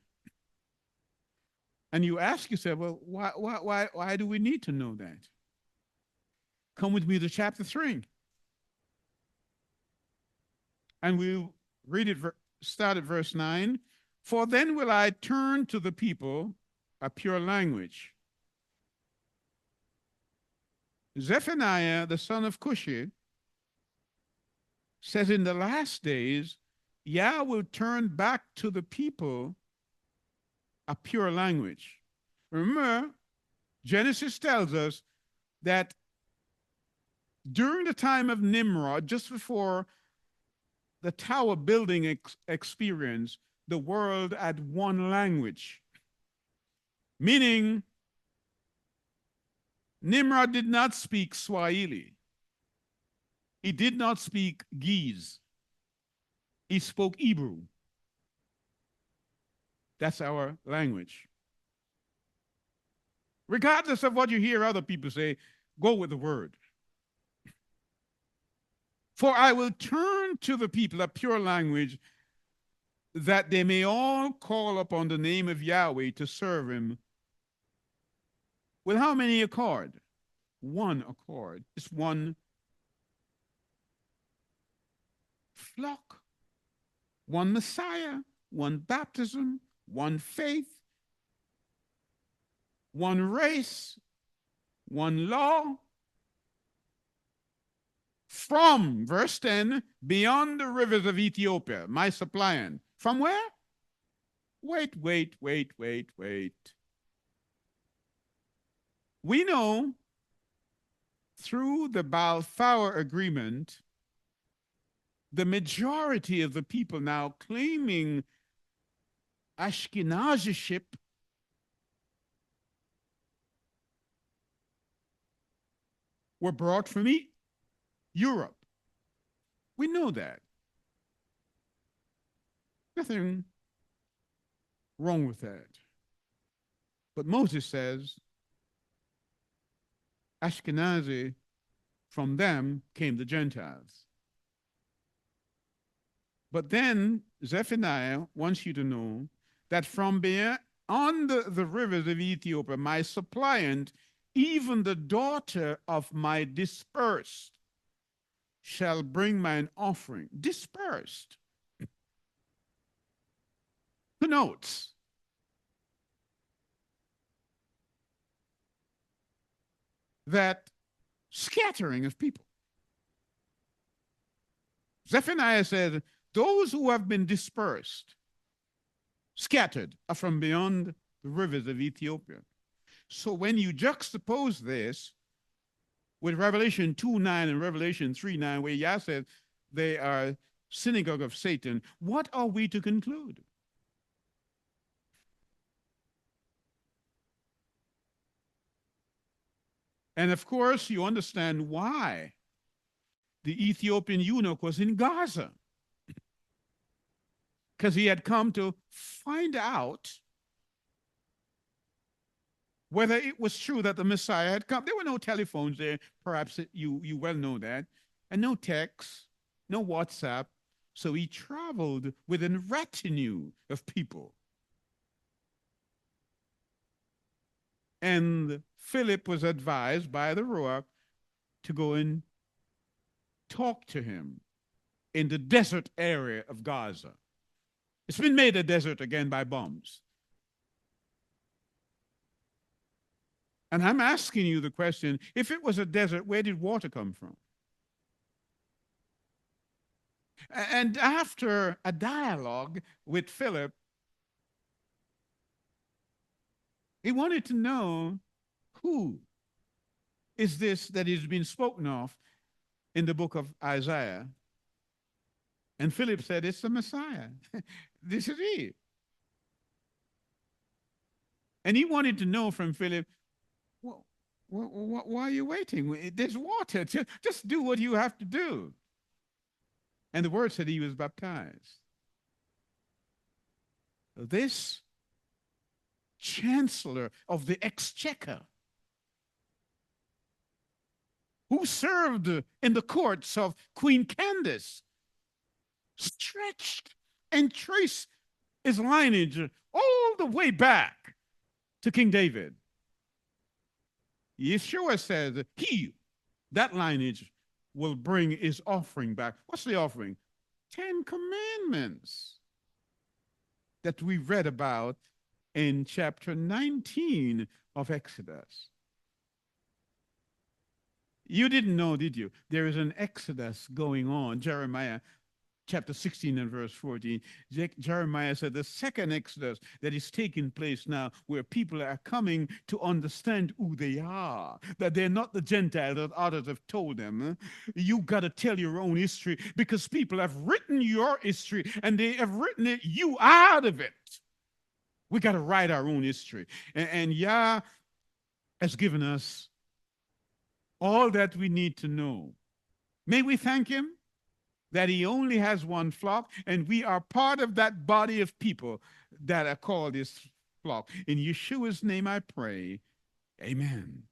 And you ask yourself, well, why do we need to know that? Come with me to chapter 3. And we'll read it, start at verse 9. For then will I turn to the people a pure language. Zephaniah, the son of Cushi, says in the last days, Yah will turn back to the people a pure language. Remember, Genesis tells us that during the time of Nimrod, just before the tower building experience, the world had one language. Meaning, Nimrod did not speak Swahili. He did not speak Ge'ez. He spoke Hebrew. That's our language. Regardless of what you hear other people say, go with the word. For I will turn to the people a pure language, that they may all call upon the name of Yahweh to serve him. With how many accord? One accord. It's one flock, one Messiah, one baptism, one faith, one race, one law. From, verse 10, beyond the rivers of Ethiopia, my suppliant. From where? Wait. We know through the Balfour Agreement, the majority of the people now claiming Ashkenaziship were brought from Europe. We know that. Nothing wrong with that. But Moses says, Ashkenazi, from them came the Gentiles. But then Zephaniah wants you to know that from beyond the rivers of Ethiopia, my suppliant, even the daughter of my dispersed, shall bring mine offering. Dispersed connotes that scattering of people. Zephaniah said, Those who have been dispersed, scattered, are from beyond the rivers of Ethiopia. So when you juxtapose this with Revelation 2:9 and Revelation 3:9, where Yah said they are synagogue of Satan, what are we to conclude? And of course, you understand why the Ethiopian eunuch was in Gaza. Because he had come to find out whether it was true that the Messiah had come. There were no telephones there, perhaps you well know that, and no text, no WhatsApp. So he traveled with a retinue of people. And Philip was advised by the Ruach to go and talk to him in the desert area of Gaza. It's been made a desert again by bombs. And I'm asking you the question, if it was a desert, where did water come from? And after a dialogue with Philip, he wanted to know, who is this that is being spoken of in the book of Isaiah? And Philip said, it's the Messiah. This is he. And he wanted to know from Philip, well, why are you waiting? There's water. Just do what you have to do. And the word said he was baptized. This chancellor of the exchequer, who served in the courts of Queen Candace, stretched and traced his lineage all the way back to King David. Yeshua says that lineage, will bring his offering back. What's the offering? 10 Commandments that we read about in chapter 19 of Exodus. You didn't know, did you? There is an Exodus going on. Jeremiah chapter 16 and verse 14. Jeremiah said the second Exodus that is taking place now, where people are coming to understand who they are, that they're not the Gentiles that others have told them. You got to tell your own history, because people have written your history and they have written it you out of it. We got to write our own history. And Yah has given us all that we need to know. May we thank him that he only has one flock, and we are part of that body of people that are called his flock. In Yeshua's name I pray, amen.